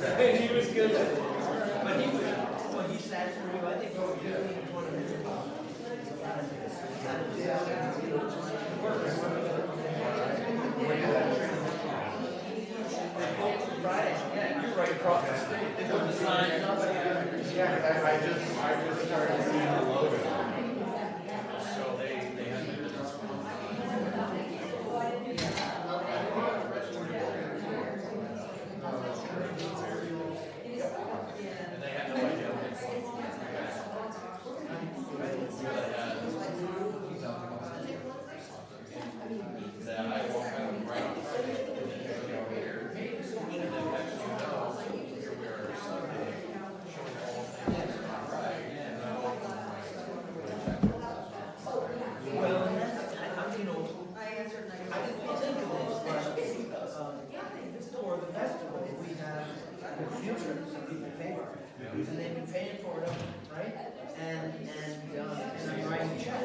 He was good. But he was, when he sat through, I think over 15, 20 minutes. Friday, yeah, you're right across the street. They put the sign up. Yeah, I just started seeing the logo. So they have and they had no idea. That I walk out right on Friday and then go here. And then next thing you know, here we are Sunday, showing all things right. And I walk on well, you know, I didn't think of this, but for the festival, we have the future, some people pay for it. And they've been paying for it, right? And I'm writing checks.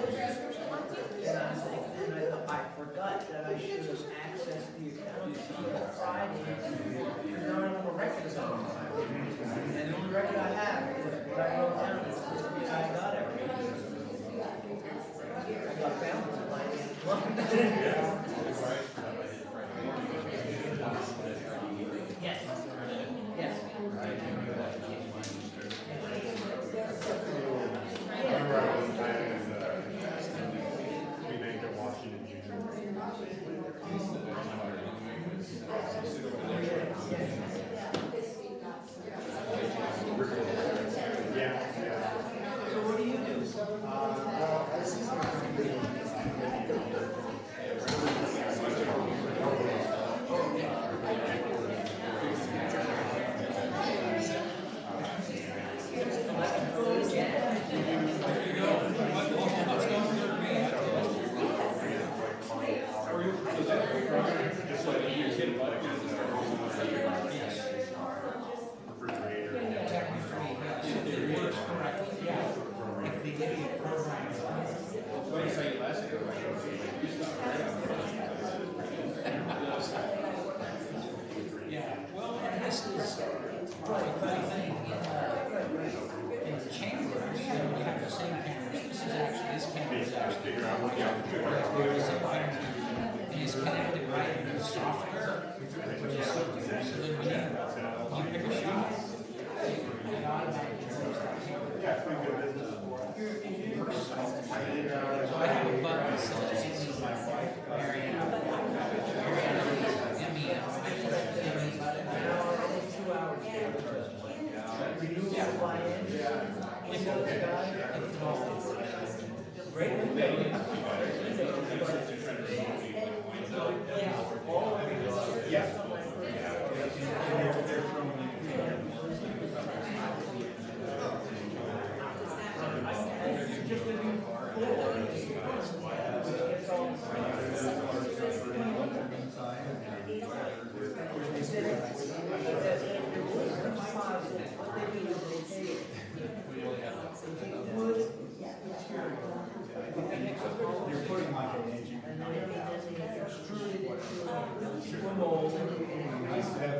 And I was thinking, and I thought, I forgot that I should have accessed the account on Friday. Because there are no more records on it. And the only record I have is what I wrote down, is this I got everything. I got balance in my hand. Yes. Yes. We made it Washington Yeah. So what do you do? Yeah, well, and this is probably a funny thing in the chambers, you know, you have the same cameras. This is actually, this camera is actually, and it's connected right into the software, which is so good. So then when you pick a shot, it automatically turns that camera. So I have a button that says Mariana, MEM. You're putting like an engine. Nice to have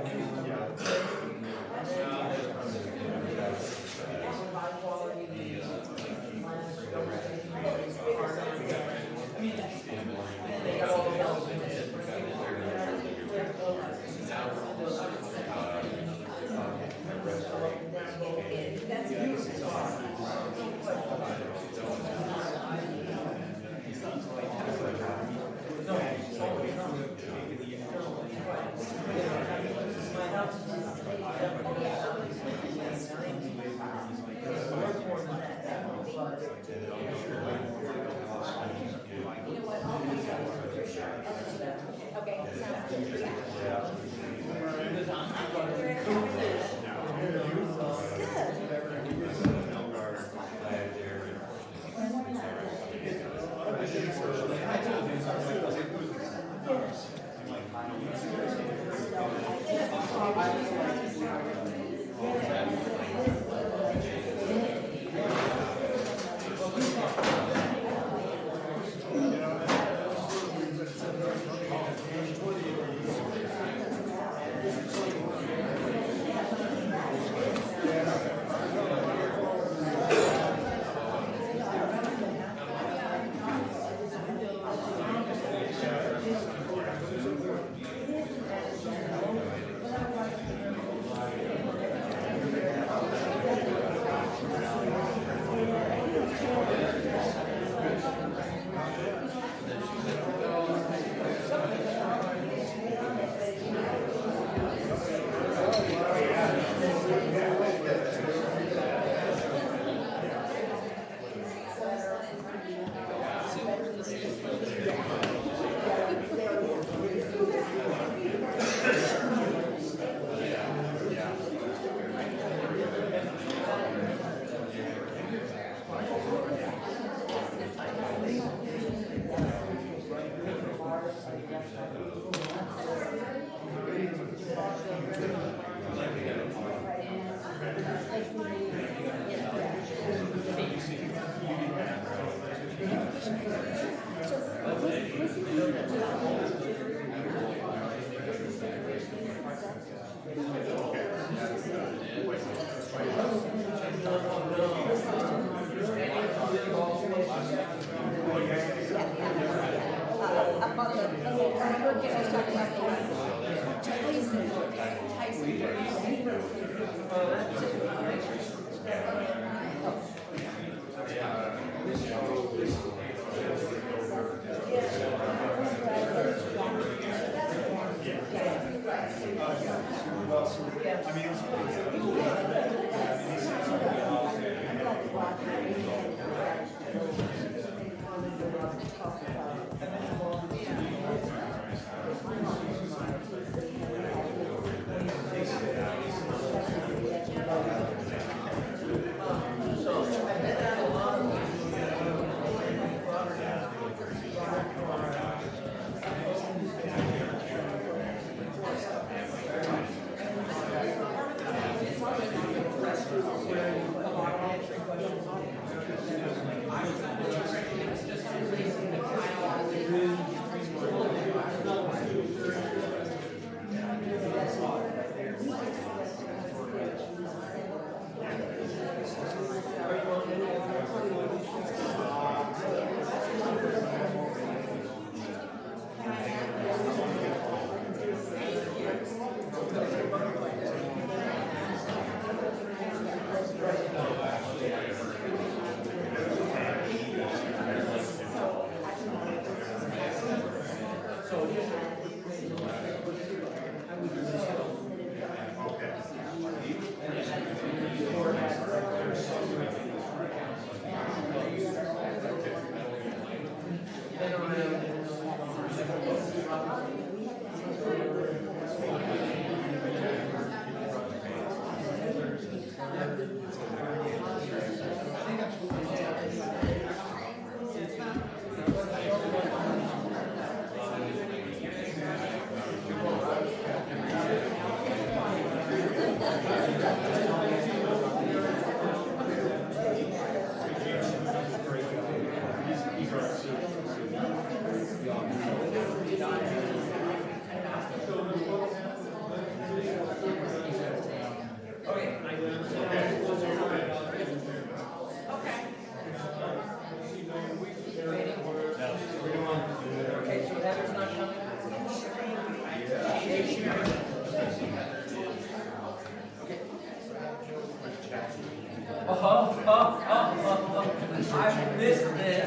I missed this.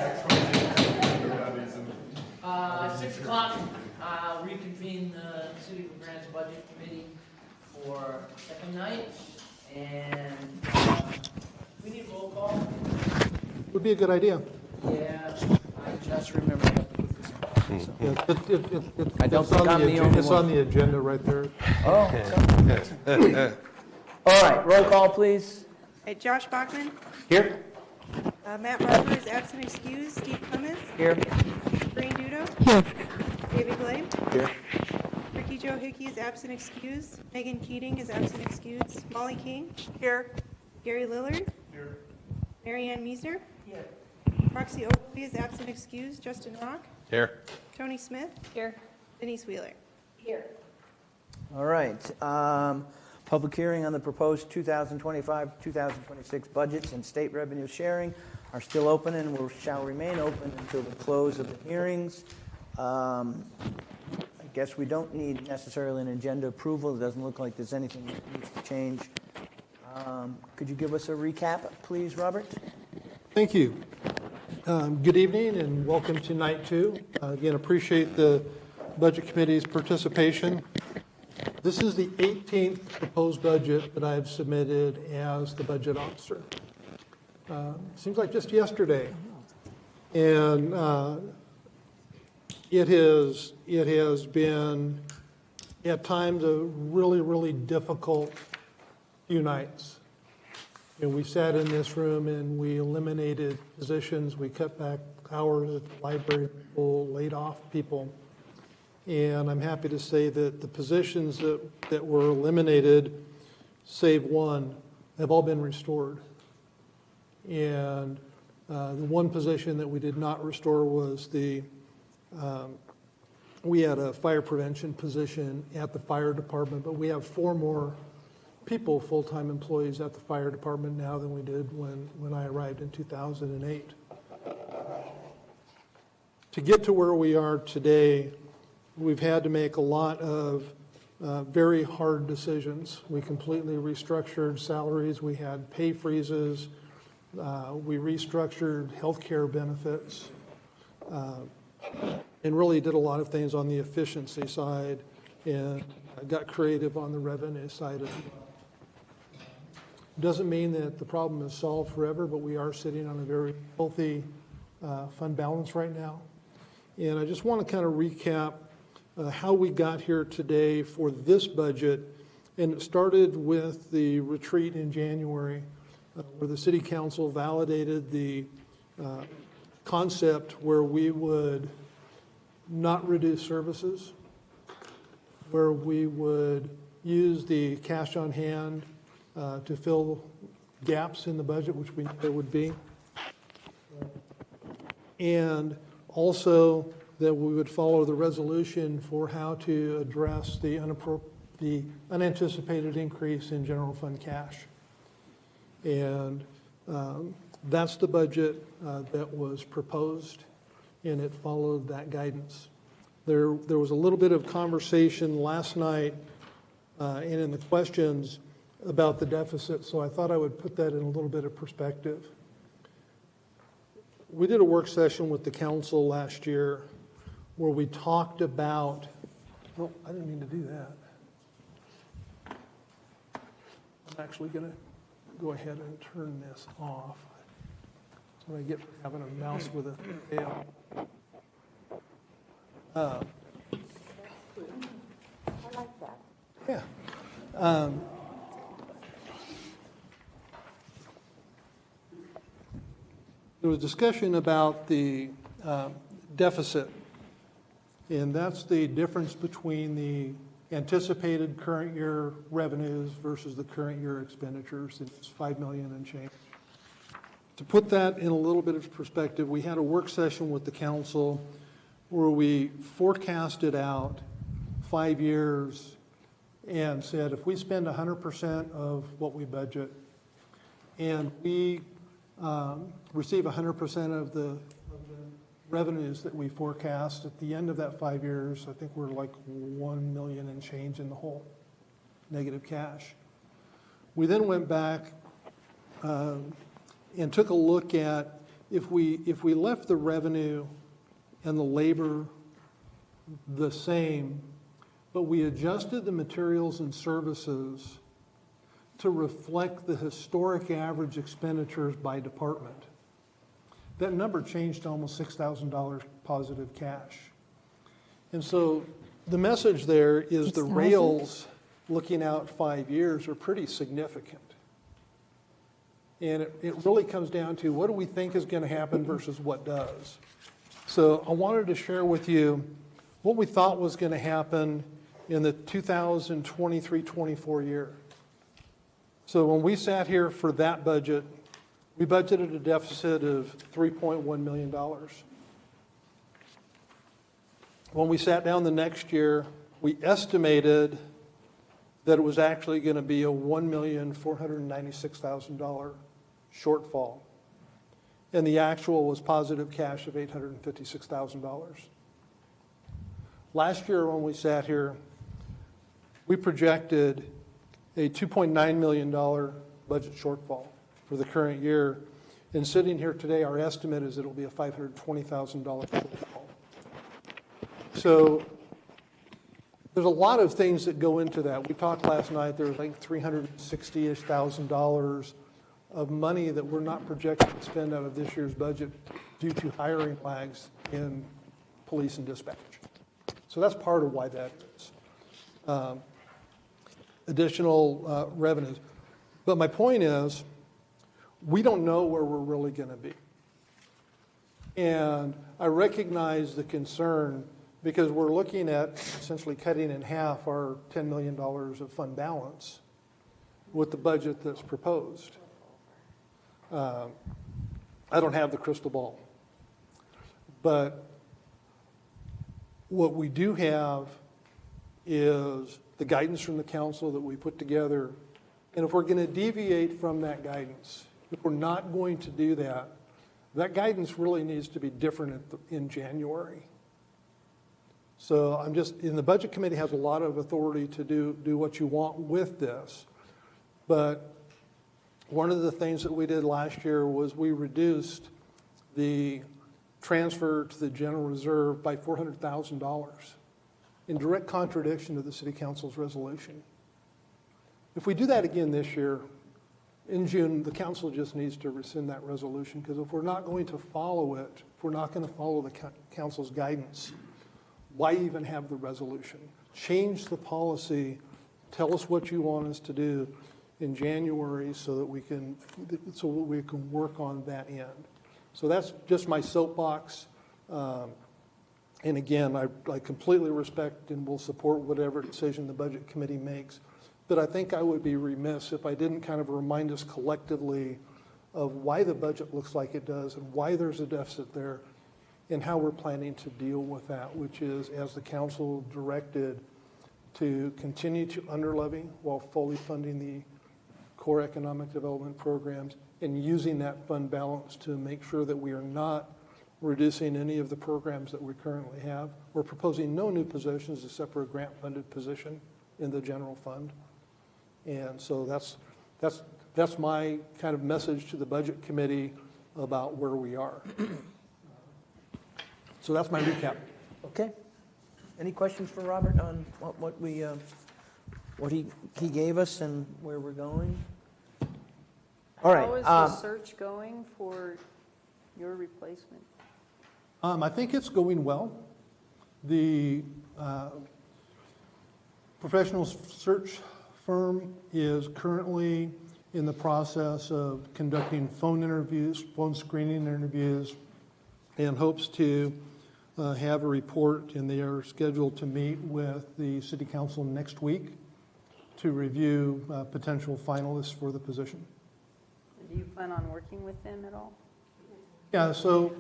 6 o'clock, reconvene the City of Grande's Budget Committee for second night, and we need roll call. Would be a good idea. Yeah, I just remember. Yeah, I don't it's think on I'm the only It's one. on the agenda right there. Oh. All right, roll call, please. Josh Bachman, Here. Matt Barber is absent excused, Steve Clements, Here. Green Dudo. David Blame, Here. Ricky Joe Hickey is absent excused, Megan Keating is absent excused, Molly King. Here. Gary Lillard. Here. Mary Ann Meisner. Here. Roxy Oakley is absent excused, Justin Rock, Here. Tony Smith. Here. Denise Wheeler. Here. All right. Public hearing on the proposed 2025-2026 budgets and state revenue sharing are still open and shall remain open until the close of the hearings. I guess we don't need necessarily an agenda approval. It doesn't look like there's anything that needs to change. Could you give us a recap, please, Robert? Thank you. Good evening and welcome to night 2. Again, appreciate the Budget Committee's participation. This is the 18th proposed budget that I've submitted as the budget officer. Seems like just yesterday. And it has been at times a really, really difficult few nights. And we sat in this room and we eliminated positions, we cut back hours at the library, people laid off people. And I'm happy to say that the positions that were eliminated, save one, have all been restored. And the one position that we did not restore was we had a fire prevention position at the fire department, but we have 4 more people, full-time employees at the fire department now than we did when I arrived in 2008. To get to where we are today, we've had to make a lot of very hard decisions. We completely restructured salaries. We had pay freezes. We restructured healthcare benefits, and really did a lot of things on the efficiency side, and got creative on the revenue side as well. Doesn't mean that the problem is solved forever, but we are sitting on a very healthy fund balance right now. And I just want to kind of recap how we got here today for this budget. And it started with the retreat in January, where the city council validated the concept where we would not reduce services, where we would use the cash on hand to fill gaps in the budget, which we knew there would be. And also that we would follow the resolution for how to address the unanticipated increase in general fund cash. And that's the budget that was proposed, and it followed that guidance. There was a little bit of conversation last night and in the questions about the deficit, so I thought I would put that in a little bit of perspective. We did a work session with the council last year where we talked about, oh, I didn't mean to do that. I'm actually going to go ahead and turn this off. That's what I get for having a mouse with a tail. I like that. Yeah. There was discussion about the deficit, and that's the difference between the anticipated current year revenues versus the current year expenditures. It's $5 million and change. To put that in a little bit of perspective, we had a work session with the council where we forecasted out 5 years and said if we spend 100% of what we budget and we receive 100% of the revenues that we forecast at the end of that 5 years, I think we're like 1 million and change in the hole, negative cash. We then went back and took a look at if we left the revenue and the labor the same, but we adjusted the materials and services to reflect the historic average expenditures by department. That number changed to almost $6,000 positive cash. And so the message there is the rails looking out 5 years are pretty significant. And it really comes down to what do we think is going to happen versus what does. So I wanted to share with you what we thought was going to happen in the 2023-24 year. So when we sat here for that budget, we budgeted a deficit of $3.1 million. When we sat down the next year, we estimated that it was actually going to be a $1,496,000 shortfall. And the actual was positive cash of $856,000. Last year when we sat here, we projected a $2.9 million budget shortfall for the current year. And sitting here today, our estimate is it'll be a $520,000 shortfall. So there's a lot of things that go into that. We talked last night, there was like $360,000 of money that we're not projected to spend out of this year's budget due to hiring lags in police and dispatch. So that's part of why that is. Additional revenues. But my point is, we don't know where we're really going to be. And I recognize the concern because we're looking at essentially cutting in half our $10 million of fund balance with the budget that's proposed. I don't have the crystal ball. But what we do have is the guidance from the council that we put together. And if we're going to deviate from that guidance, if we're not going to do that, that guidance really needs to be different in January. So I'm just, and the Budget Committee has a lot of authority to do what you want with this. But one of the things that we did last year was we reduced the transfer to the general reserve by $400,000 in direct contradiction to the City Council's resolution. If we do that again this year, in June, the council just needs to rescind that resolution, because if we're not going to follow it, if we're not going to follow the council's guidance, why even have the resolution? Change the policy, tell us what you want us to do in January so that we can work on that end. So that's just my soapbox. And again, I completely respect and will support whatever decision the Budget Committee makes. But I think I would be remiss if I didn't kind of remind us collectively of why the budget looks like it does and why there's a deficit there and how we're planning to deal with that, which is, as the council directed, to continue to underlevy while fully funding the core economic development programs and using that fund balance to make sure that we are not reducing any of the programs that we currently have. We're proposing no new positions except for a grant-funded position in the general fund. And so that's my kind of message to the Budget Committee about where we are. So that's my recap. Okay. Any questions for Robert on what he gave us and where we're going? All right. How is the search going for your replacement? I think it's going well. The professional search firm is currently in the process of conducting phone screening interviews, and hopes to have a report, and they are scheduled to meet with the City Council next week to review potential finalists for the position. Do you plan on working with them at all? Yeah, so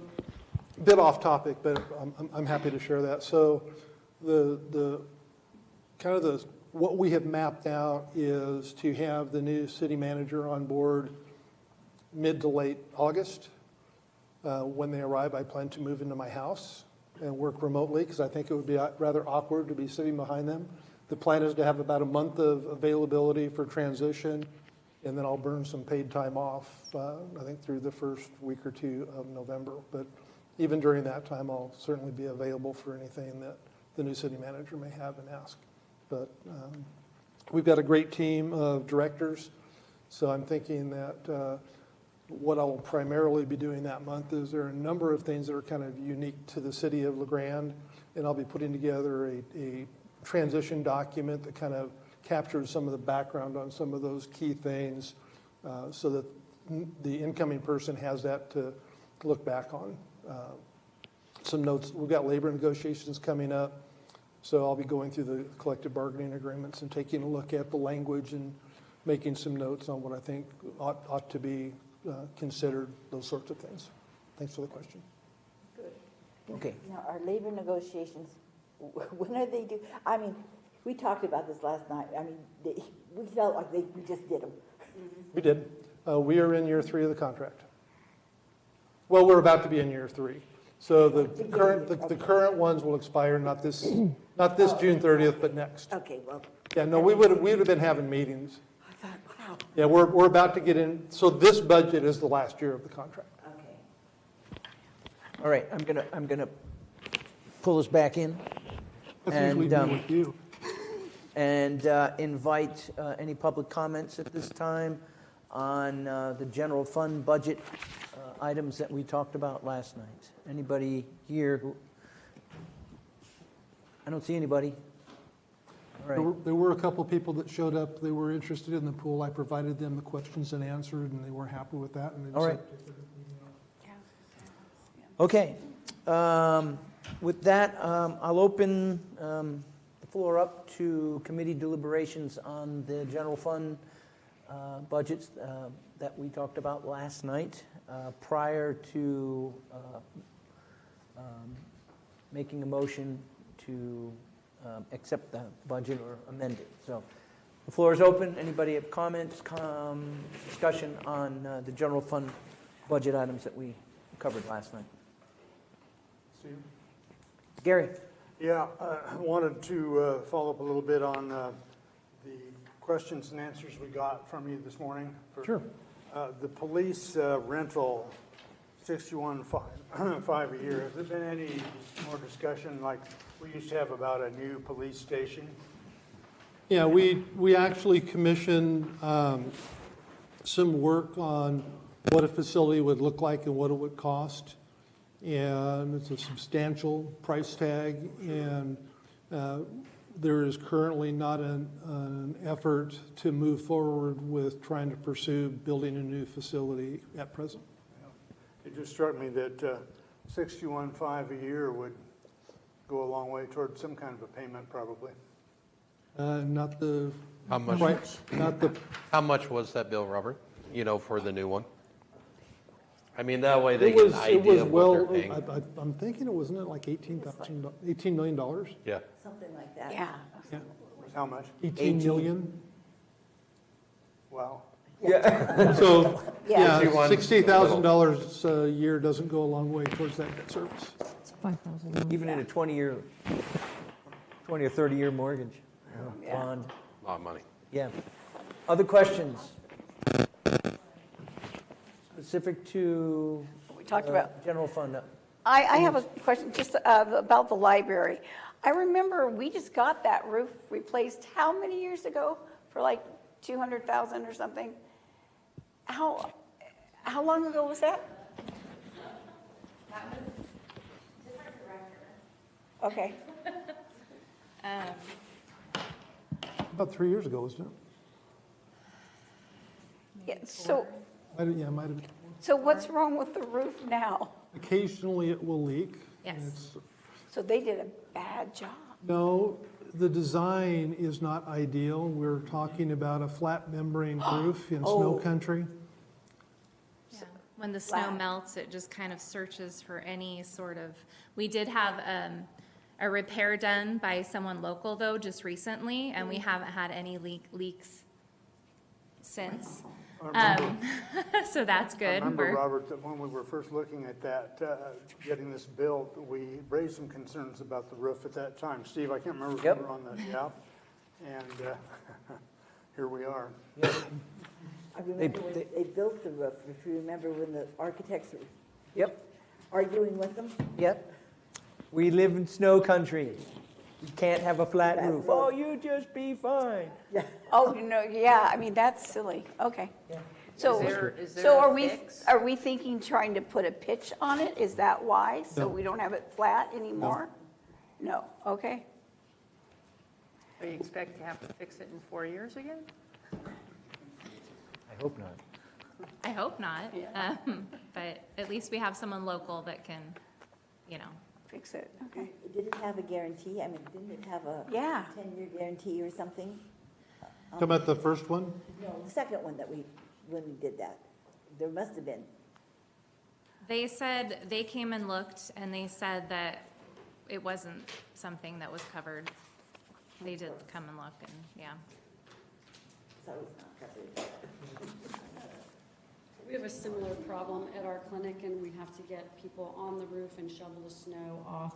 a bit off topic, but I'm happy to share that. So what we have mapped out is to have the new city manager on board mid to late August. When they arrive, I plan to move into my house and work remotely, because I think it would be rather awkward to be sitting behind them. The plan is to have about a month of availability for transition, and then I'll burn some paid time off, I think through the first week or two of November. But even during that time, I'll certainly be available for anything that the new city manager may have and ask. But we've got a great team of directors, so I'm thinking that what I'll primarily be doing that month is there are a number of things that are kind of unique to the city of Grande, and I'll be putting together a transition document that kind of captures some of the background on some of those key things, so that the incoming person has that to look back on. Some notes, we've got labor negotiations coming up, so I'll be going through the collective bargaining agreements and taking a look at the language and making some notes on what I think ought to be considered, those sorts of things. Thanks for the question. Okay. Now, our labor negotiations, when are they due? I mean, we talked about this last night. I mean, we felt like we just did them. We did. We are in year 3 of the contract. Well, we're about to be in year 3. So the current ones will expire not this June 30th, but next. Okay, well. Yeah, no, we would have been having meetings. I thought, wow. Yeah, we're about to get in. So this budget is the last year of the contract. Okay. All right. I'm gonna pull us back in. That's usually me with you. And invite any public comments at this time on the general fund budget items that we talked about last night. Anybody here who? I don't see anybody. All right. There were a couple people that showed up. They were interested in the pool. I provided them the questions and answered, and they were happy with that. And all right. Okay. With that, I'll open the floor up to committee deliberations on the general fund budgets that we talked about last night, prior to making a motion to accept the budget or amend it. So the floor is open. Anybody have comments, discussion on the general fund budget items that we covered last night? Gary. Yeah, I wanted to follow up a little bit on the questions and answers we got from you this morning. Sure. The police rental, 61.5 a year. Has there been any more discussion like we used to have about a new police station? Yeah, we actually commissioned some work on what a facility would look like and what it would cost. And it's a substantial price tag, and there is currently not an effort to move forward with trying to pursue building a new facility at present. It just struck me that 61.5 a year would go a long way toward some kind of a payment, probably. Not the How much? right, not the How much was that bill, Robert? You know, for the new one? I mean, that way it they get an was idea of what well. they're paying. I'm thinking it wasn't it like $18 million. Yeah. Something like that. Yeah. Yeah, How much? 18 million. Wow. So Yeah. yeah, $60,000 a year doesn't go a long way towards that debt service. It's 5,000. Even in a 20 or 30-year mortgage bond. A lot of money. Yeah. Other questions? Specific to We talked about, general fund. I have a question just about the library. I remember we just got that roof replaced how many years ago? For like 200,000 or something? How long ago was that? That was different director. Okay. About 3 years ago, wasn't it? Yeah, so Might have been. so what's wrong with the roof now? Occasionally it will leak. Yes. and it's- So they did a bad job. No, the design is not ideal. We're talking about a flat membrane roof in snow Oh. country. Yeah. When the snow Flat. melts, it just kind of searches for any sort of, we did have a repair done by someone local though, just recently, and we haven't had any leaks since. So that's I good. remember, We're- Robert, that when we were first looking at that, getting this built, we raised some concerns about the roof at that time. Steve, I can't remember if Yep. you were on the, yeah, and here we are. I remember when they built the roof, if you remember when the architects were Yep, arguing with them. yep. We live in snow country. You can't have a flat Flat roof. roof. Oh, you just be fine. Yeah. Oh, no, yeah, I mean, that's silly. Okay. Yeah. So, Is there so a are we, fix? are we thinking trying to put a pitch on it? Is that why? So No. we don't have it flat anymore? No, okay. Do you expect to have to fix it in 4 years again? I hope not. I hope not. Yeah. But at least we have someone local that can, you know, Fix it, okay. Did it have a guarantee? I mean, didn't it have a Yeah. 10-year guarantee or something? Talking about the first one? No, the second one that when we did that. There must have been. they said, they came and looked and they said that it wasn't something that was covered. They did come and look and, yeah. So it's not covered. We have a similar problem at our clinic, and we have to get people on the roof and shovel the snow off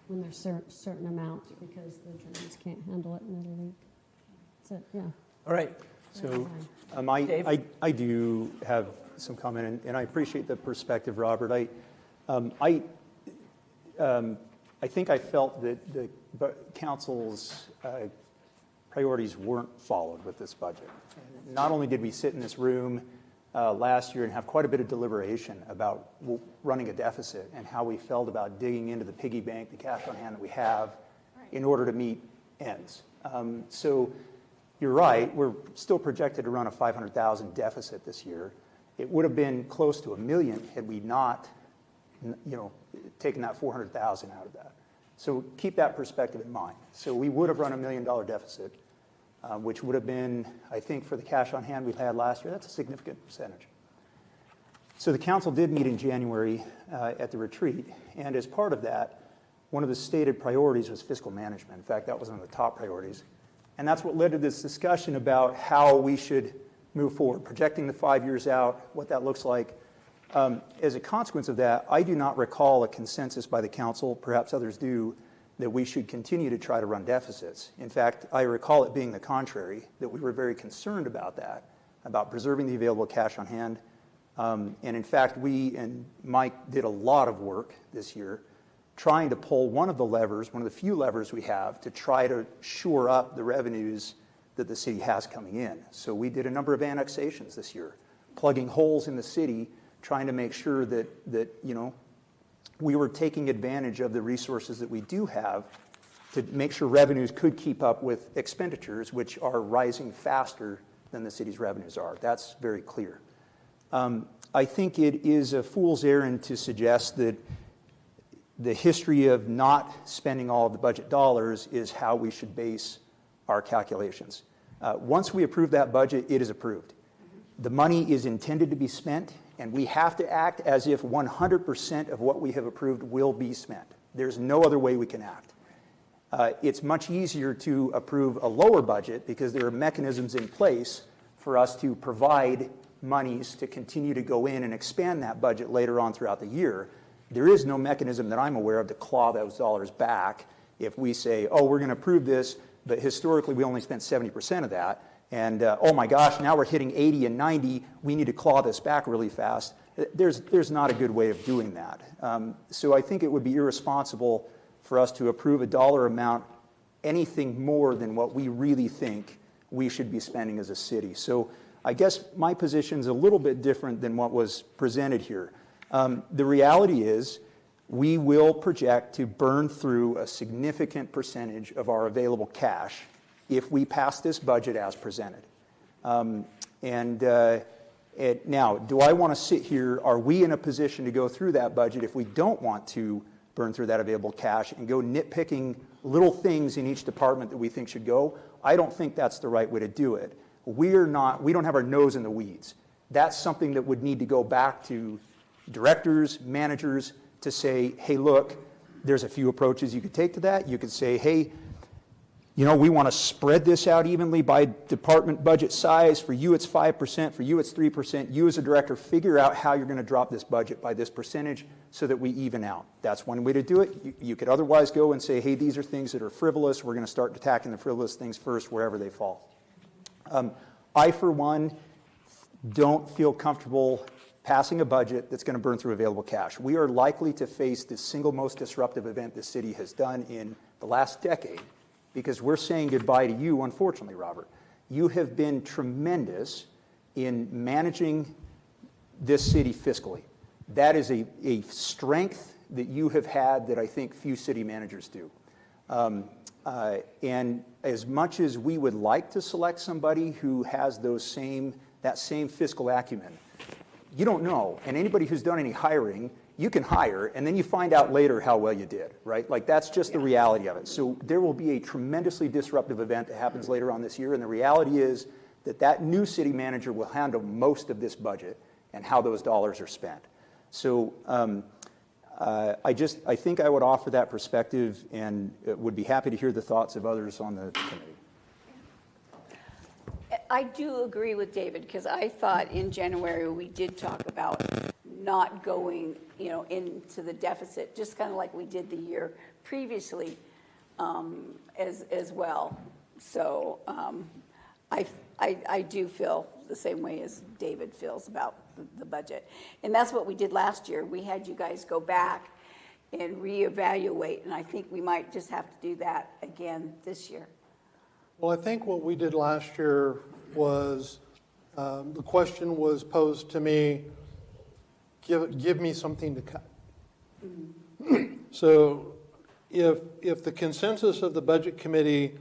when there's certain amount, because the drains can't handle it and it'll leak. So, yeah. All right. So Dave? I do have some comment, and I appreciate the perspective, Robert. I think I felt that the council's priorities weren't followed with this budget. Not only did we sit in this room last year and have quite a bit of deliberation about running a deficit and how we felt about digging into the piggy bank, the cash on hand that we have, in order to meet ends. So you're right, we're still projected to run a 500,000 deficit this year. It would have been close to $1 million had we not, taken that 400,000 out of that. So keep that perspective in mind. So we would have run $1 million deficit, which would have been, I think, for the cash on hand we had last year, that's a significant percentage. So the council did meet in January at the retreat, and as part of that, one of the stated priorities was fiscal management. In fact, that was one of the top priorities. And that's what led to this discussion about how we should move forward, projecting the 5 years out, what that looks like. As a consequence of that, I do not recall a consensus by the council, perhaps others do, that we should continue to try to run deficits. In fact, I recall it being the contrary, that we were very concerned about that, about preserving the available cash on hand. And in fact, we and Mike did a lot of work this year trying to pull one of the few levers we have to try to shore up the revenues that the city has coming in. So we did a number of annexations this year, plugging holes in the city, trying to make sure that we were taking advantage of the resources that we do have to make sure revenues could keep up with expenditures, which are rising faster than the city's revenues are. That's very clear. I think it is a fool's errand to suggest that the history of not spending all of the budget dollars is how we should base our calculations. Once we approve that budget, it is approved. The money is intended to be spent, and we have to act as if 100% of what we have approved will be spent. There's no other way we can act. It's much easier to approve a lower budget because there are mechanisms in place for us to provide monies to continue to go in and expand that budget later on throughout the year. There is no mechanism that I'm aware of to claw those dollars back if we say, oh, we're going to approve this, but historically we only spent 70% of that. And oh my gosh, now we're hitting 80 and 90. We need to claw this back really fast. There's not a good way of doing that. So I think it would be irresponsible for us to approve a dollar amount anything more than what we really think we should be spending as a city. So I guess my position is a little bit different than what was presented here. The reality is we will project to burn through a significant percentage of our available cash if we pass this budget as presented. Now, do I want to sit here? Are we in a position to go through that budget if we don't want to burn through that available cash and go nitpicking little things in each department that we think should go? I don't think that's the right way to do it. We don't have our nose in the weeds. That's something that would need to go back to directors, managers, to say, hey, look, there's a few approaches you could take to that. You could say, hey, we want to spread this out evenly by department budget size. For you, it's 5%. For you, it's 3%. You as a director, figure out how you're going to drop this budget by this percentage so that we even out. That's one way to do it. You could otherwise go and say, hey, these are things that are frivolous. We're going to start attacking the frivolous things first wherever they fall. I, for one, don't feel comfortable passing a budget that's going to burn through available cash. We are likely to face the single most disruptive event the city has done in the last decade, because we're saying goodbye to you, unfortunately, Robert. You have been tremendous in managing this city fiscally. That is a strength that you have had that I think few city managers do. And as much as we would like to select somebody who has that same fiscal acumen, you don't know. And anybody who's done any hiring, you can hire, and then you find out later how well you did, right? Like, that's just the reality of it. So there will be a tremendously disruptive event that happens later on this year, and the reality is that new city manager will handle most of this budget and how those dollars are spent. So I think I would offer that perspective, and would be happy to hear the thoughts of others on the committee. I do agree with David, because I thought in January we did talk about not going, into the deficit, just kind of like we did the year previously, as well. So I do feel the same way as David feels about the budget, and that's what we did last year. We had you guys go back and reevaluate, and I think we might just have to do that again this year. Well, I think what we did last year was, the question was posed to me, give me something to cut. Mm-hmm. So if the consensus of the budget committee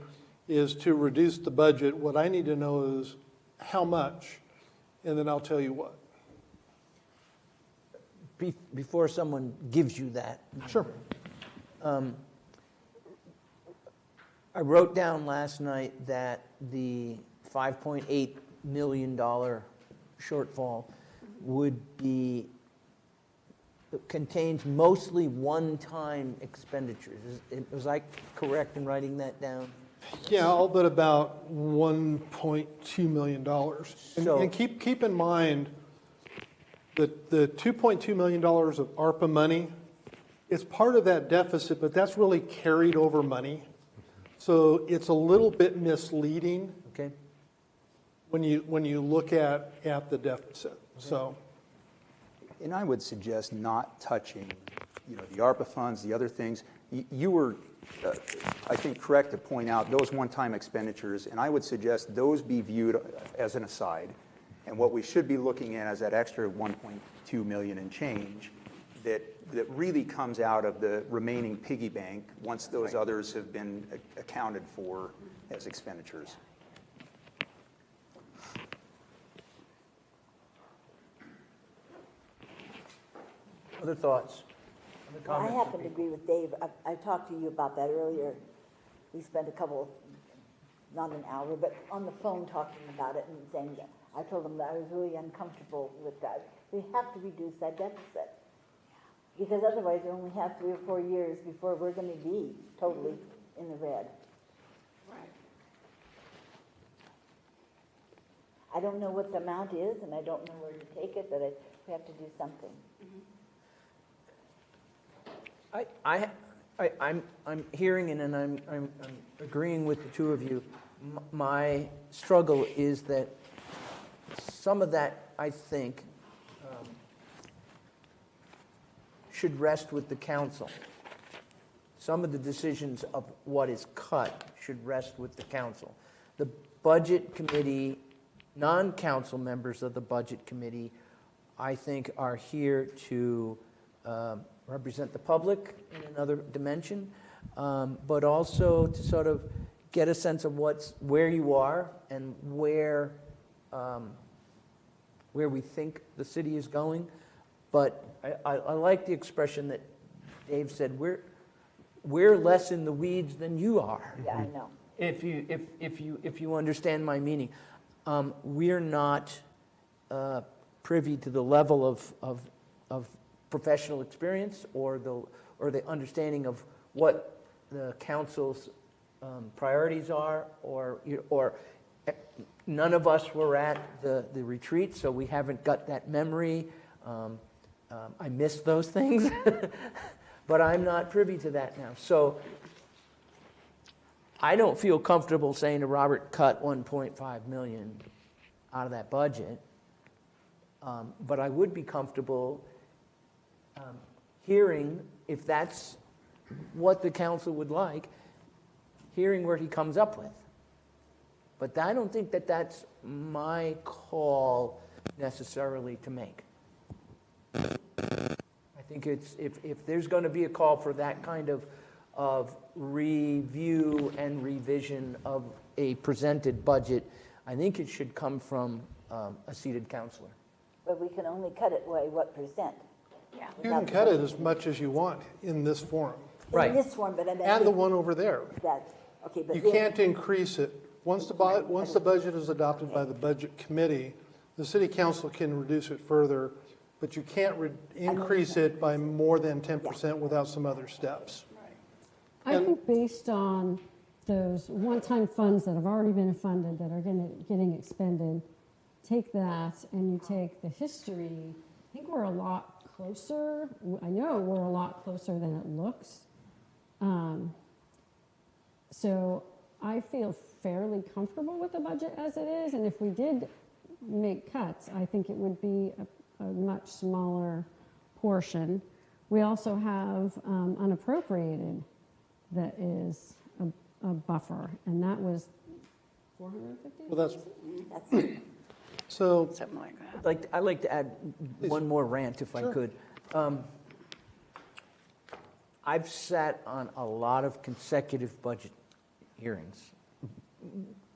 is to reduce the budget, what I need to know is how much, and then I'll tell you what. Before someone gives you that. Sure. I wrote down last night that the $5.8 million shortfall contains mostly one-time expenditures. Was I correct in writing that down? Yeah, all but about $1.2 million. And keep in mind that the $2.2 million of ARPA money it's part of that deficit, but that's really carried over money. So it's a little bit misleading Okay. when you look at the deficit, so. And I would suggest not touching, the ARPA funds, the other things. You were, I think, correct to point out those one-time expenditures, and I would suggest those be viewed as an aside. And what we should be looking at is that extra 1.2 million and change that really comes out of the remaining piggy bank once those others have been accounted for as expenditures. Other thoughts? Well, I happen to agree with Dave. I talked to you about that earlier. We spent not an hour, but on the phone talking about it and saying that I told him that I was really uncomfortable with that. We have to reduce that deficit. Because otherwise, we only have 3 or 4 years before we're going to be totally in the red. Right. I don't know what the amount is, and I don't know where to take it, but we have to do something. I'm hearing and I'm agreeing with the two of you. My struggle is that some of that, I think, should rest with the council. Some of the decisions of what is cut should rest with the council. The budget committee, non-council members of the budget committee, I think are here to represent the public in another dimension, but also to sort of get a sense of where you are and where we think the city is going. But I like the expression that Dave said, we're less in the weeds than you are. Yeah, I know. If you understand my meaning. We're not privy to the level of professional experience or the understanding of what the council's priorities are, or none of us were at the retreat, so we haven't got that memory. I miss those things, but I'm not privy to that now. So I don't feel comfortable saying to Robert, cut 1.5 million out of that budget, but I would be comfortable hearing, if that's what the council would like, hearing where he comes up with. But I don't think that that's my call necessarily to make. I think it's if there's going to be a call for that kind of review and revision of a presented budget, I think it should come from a seated councilor. But we can only cut it by what percent? Yeah. You can cut it as much as you want in this forum. Right. In this form, but I mean. And the one over there. That's, okay, but. You can't increase it. Once the budget is adopted by the budget committee, the city council can reduce it further, but you can't increase it by more than 10% without some other steps. I think based on those one-time funds that have already been funded, that are getting expended, take that and you take the history, I think we're a lot closer. I know we're a lot closer than it looks. So I feel fairly comfortable with the budget as it is, and if we did make cuts, I think it would be a much smaller portion. We also have unappropriated that is a buffer, and that was 450? Well, that's, so, Something like that. I'd like to add one more rant if I could. I've sat on a lot of consecutive budget hearings,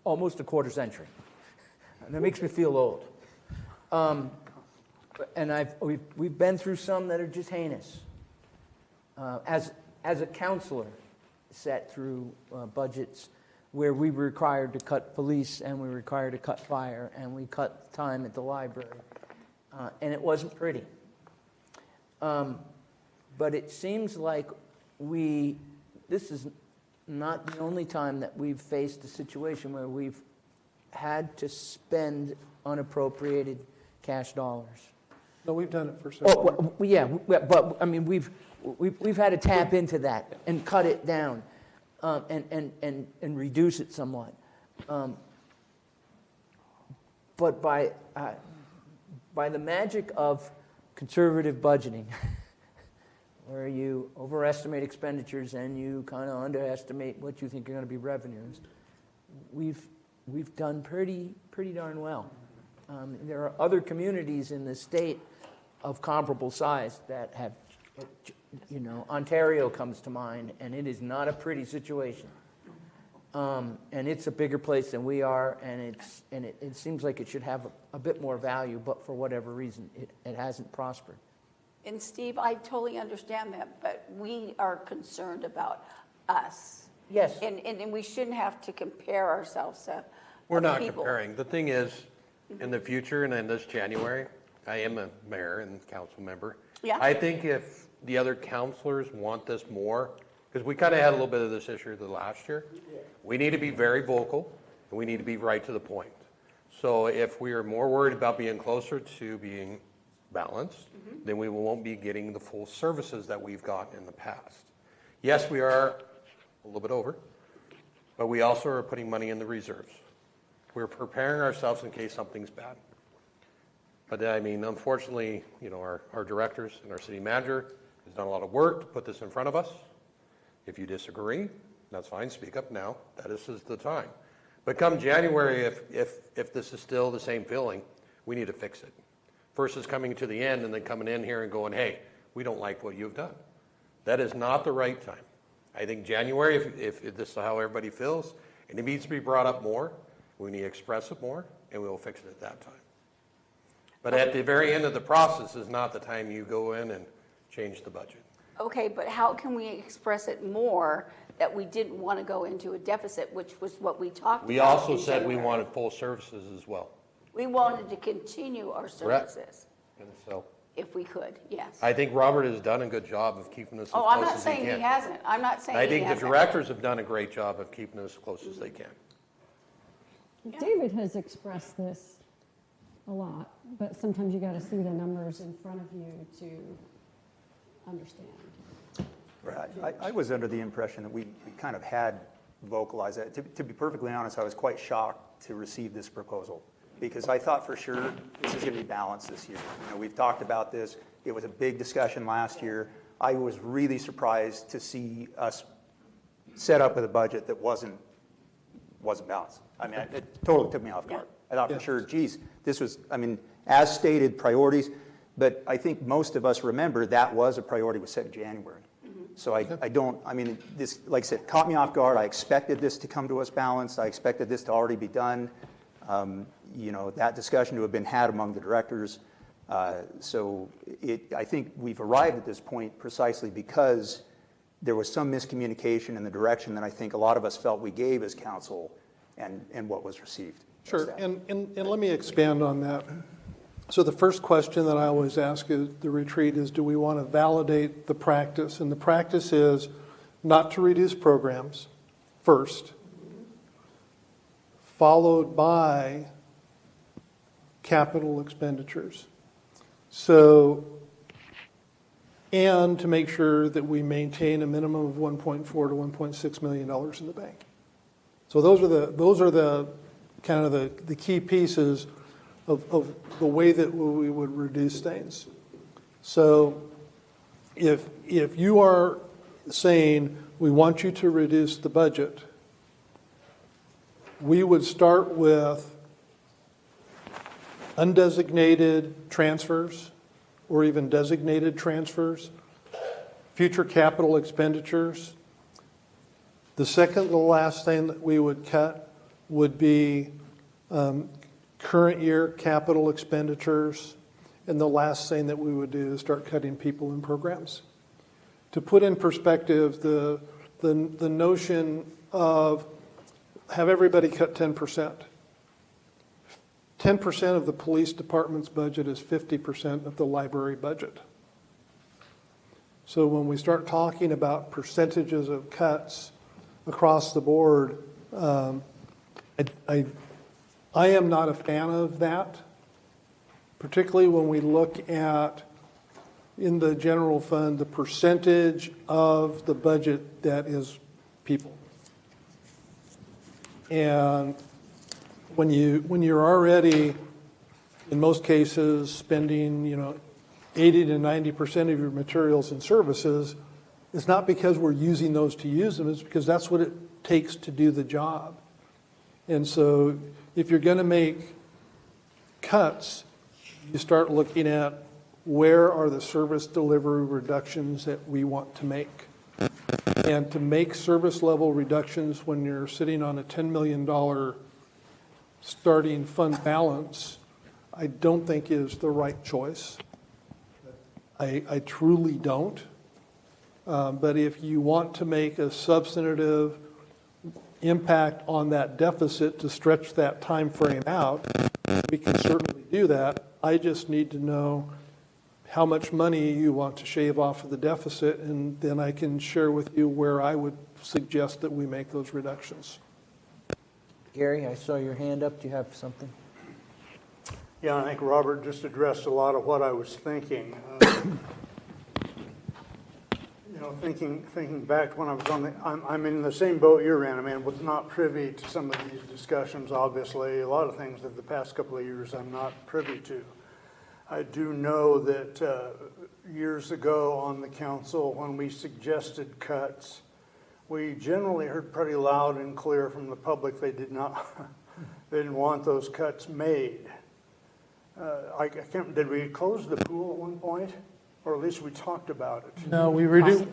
almost a quarter century. And that makes me feel old. And we've been through some that are just heinous. As a counselor, sat through budgets where we were required to cut police and we were required to cut fire and we cut time at the library. And it wasn't pretty. But it seems like this is not the only time that we've faced a situation where we've had to spend unappropriated cash dollars. No, we've done it for several years. Oh, well, yeah, but, I mean, we've had to tap into that and cut it down, and reduce it somewhat. But by the magic of conservative budgeting, where you overestimate expenditures and you kind of underestimate what you think are going to be revenues, we've done pretty darn well. There are other communities in the state of comparable size that have, Ontario comes to mind, and it is not a pretty situation. And it's a bigger place than we are, and it seems like it should have a bit more value, but for whatever reason, it hasn't prospered. And Steve, I totally understand that, but we are concerned about us. Yes. And we shouldn't have to compare ourselves to We're other not people. comparing. The thing is, in the future and in this January, I am a mayor and council member. Yeah. I think if the other councilors want this more, because we kind of had a little bit of this issue the last year, we need to be very vocal and we need to be right to the point. So if we are more worried about being closer to being balanced, then we won't be getting the full services that we've got in the past. Yes, we are a little bit over, but we also are putting money in the reserves. We're preparing ourselves in case something's bad. But I mean, unfortunately, our directors and our city manager has done a lot of work to put this in front of us. If you disagree, that's fine, speak up now. This is the time. But come January, if this is still the same feeling, we need to fix it. Versus coming to the end and then coming in here and going, hey, we don't like what you've done. That is not the right time. I think January, if this is how everybody feels, and it needs to be brought up more, we need to express it more, and we will fix it at that time. But at the very end of the process is not the time you go in and change the budget. Okay, but how can we express it more that we didn't want to go into a deficit, which was what we talked about? We also in said we January. wanted full services as well. We wanted to continue our Correct. services, And so if we could, yes. I think Robert has done a good job of keeping us as Oh, I'm close not as he saying can. he hasn't. I'm not saying I he think the hasn't. directors have done a great job of keeping us as close as they can. David has expressed this a lot, but sometimes you got to see the numbers in front of you to understand. Right. I was under the impression that we kind of had vocalized that. To be perfectly honest, I was quite shocked to receive this proposal because I thought for sure this is going to be balanced this year. We've talked about this. It was a big discussion last year. I was really surprised to see us set up with a budget that wasn't balanced. I mean, it totally took me off guard. I thought for sure, geez, this was, as stated, priorities, but I think most of us remember that was a priority was set in January. So this, like I said, caught me off guard. I expected this to come to us balanced. I expected this to already be done. That discussion to have been had among the directors. I think we've arrived at this point precisely because there was some miscommunication in the direction that I think a lot of us felt we gave as council and what was received. Sure, and let me expand on that. So the first question that I always ask at the retreat is, do we want to validate the practice? And the practice is not to reduce programs first, followed by capital expenditures. So, and to make sure that we maintain a minimum of $1.4 to $1.6 million in the bank. So those are the kind of the key pieces of the way that we would reduce things. So if you are saying we want you to reduce the budget, we would start with undesignated transfers or even designated transfers, future capital expenditures. The second to last thing that we would cut would be current year capital expenditures, and the last thing that we would do is start cutting people in programs. To put in perspective the notion of have everybody cut 10%. 10% of the police department's budget is 50% of the library budget. So when we start talking about percentages of cuts across the board, I am not a fan of that. particularly when we look at, in the general fund, the percentage of the budget that is people. And when you're already, in most cases, spending, 80 to 90% of your materials and services, it's not because we're using those to use them, it's because that's what it takes to do the job. And so if you're going to make cuts, you start looking at where are the service delivery reductions that we want to make. And to make service level reductions when you're sitting on a $10 million starting fund balance, I don't think is the right choice. I truly don't. But if you want to make a substantive impact on that deficit to stretch that time frame out, we can certainly do that. I just need to know how much money you want to shave off of the deficit, and then I can share with you where I would suggest that we make those reductions. Gary, I saw your hand up. Do you have something? Yeah, I think Robert just addressed a lot of what I was thinking. Thinking back to when I was on I'm in the same boat you're in. I mean, I was not privy to some of these discussions, obviously. A lot of things that the past couple of years I'm not privy to. I do know that years ago on the council, when we suggested cuts, we generally heard pretty loud and clear from the public they didn't want those cuts made. Did we close the pool at one point? Or at least we talked about it. No, we reduced.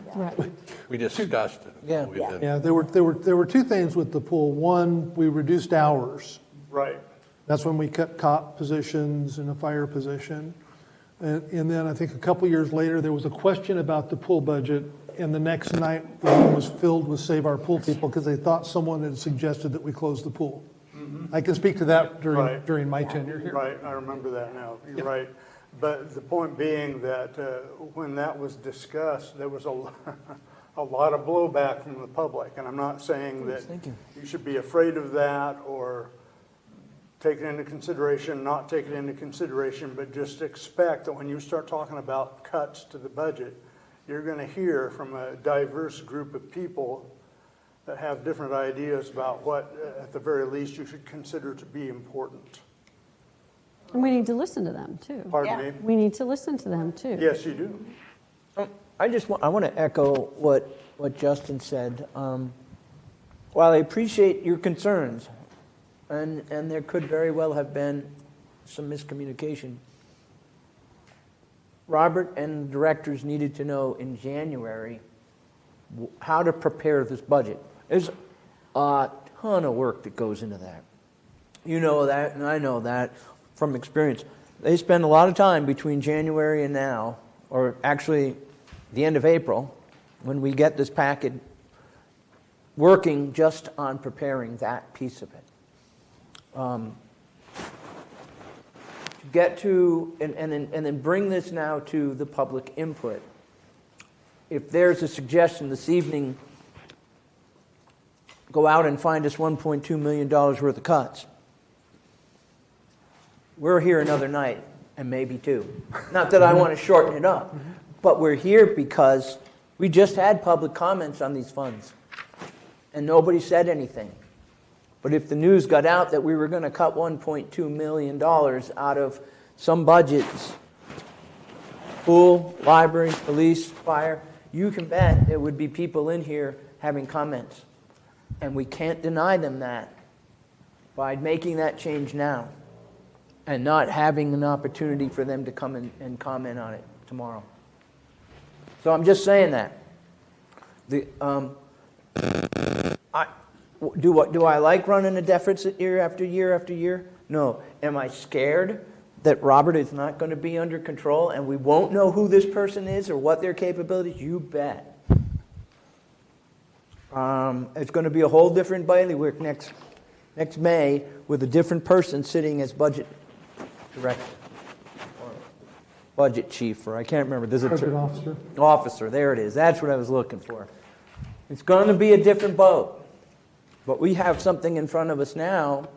We discussed it. Yeah. We did. Yeah, there were two things with the pool. One, we reduced hours. Right. That's when we cut cop positions and a fire position. And then I think a couple years later, there was a question about the pool budget. And the next night, the room was filled with Save Our Pool people because they thought someone had suggested that we close the pool. Mm-hmm. I can speak to that during my tenure here. Right, I remember that now. You're right. But the point being that when that was discussed, there was a lot of blowback from the public. And I'm not saying that you should be afraid of that or take it into consideration, not take it into consideration, but just expect that when you start talking about cuts to the budget, you're going to hear from a diverse group of people that have different ideas about what, at the very least, you should consider to be important. And we need to listen to them, too. Pardon me? We need to listen to them, too. Yes, you do. I want to echo what Justin said. While I appreciate your concerns, and there could very well have been some miscommunication, Robert and the directors needed to know in January how to prepare this budget. There's a ton of work that goes into that. You know that, and I know that from experience. They spend a lot of time between January and now, or actually the end of April, when we get this packet, working just on preparing that piece of it. To get to, and then bring this now to the public input. If there's a suggestion this evening, go out and find us $1.2 million worth of cuts. We're here another night, and maybe two. Not that I want to shorten it up, but we're here because we just had public comments on these funds, and nobody said anything. But if the news got out that we were going to cut $1.2 million out of some budgets, pool, library, police, fire, you can bet there would be people in here having comments. And we can't deny them that by making that change now and not having an opportunity for them to come and comment on it tomorrow. So I'm just saying that. Do I like running a deficit year after year after year? No. Am I scared that Robert is not going to be under control and we won't know who this person is or what their capabilities? You bet. It's going to be a whole different bailiwick next May with a different person sitting as budget director or budget chief, or I can't remember. There's a Budget officer. Officer, there it is. That's what I was looking for. It's going to be a different boat. But we have something in front of us now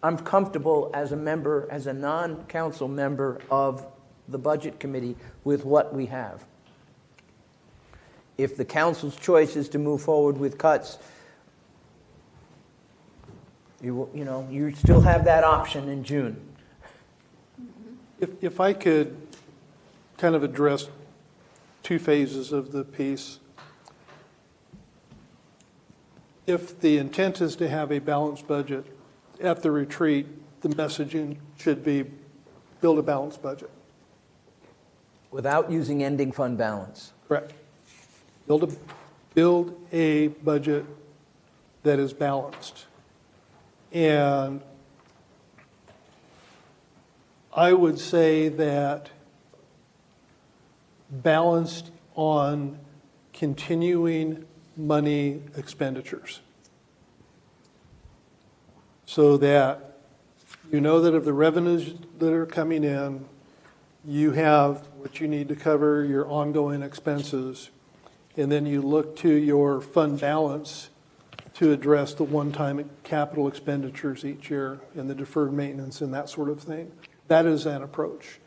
I'm comfortable as a member, as a non-council member of the Budget Committee with what we have. If the council's choice is to move forward with cuts, you still have that option in June. If I could kind of address two phases of the piece. If the intent is to have a balanced budget, at the retreat, the messaging should be build a balanced budget. Without using ending fund balance. Correct. Build a budget that is balanced. And I would say that balanced on continuing money expenditures. So that you know that of the revenues that are coming in, you have what you need to cover your ongoing expenses, and then you look to your fund balance to address the one-time capital expenditures each year and the deferred maintenance and that sort of thing. That is an approach.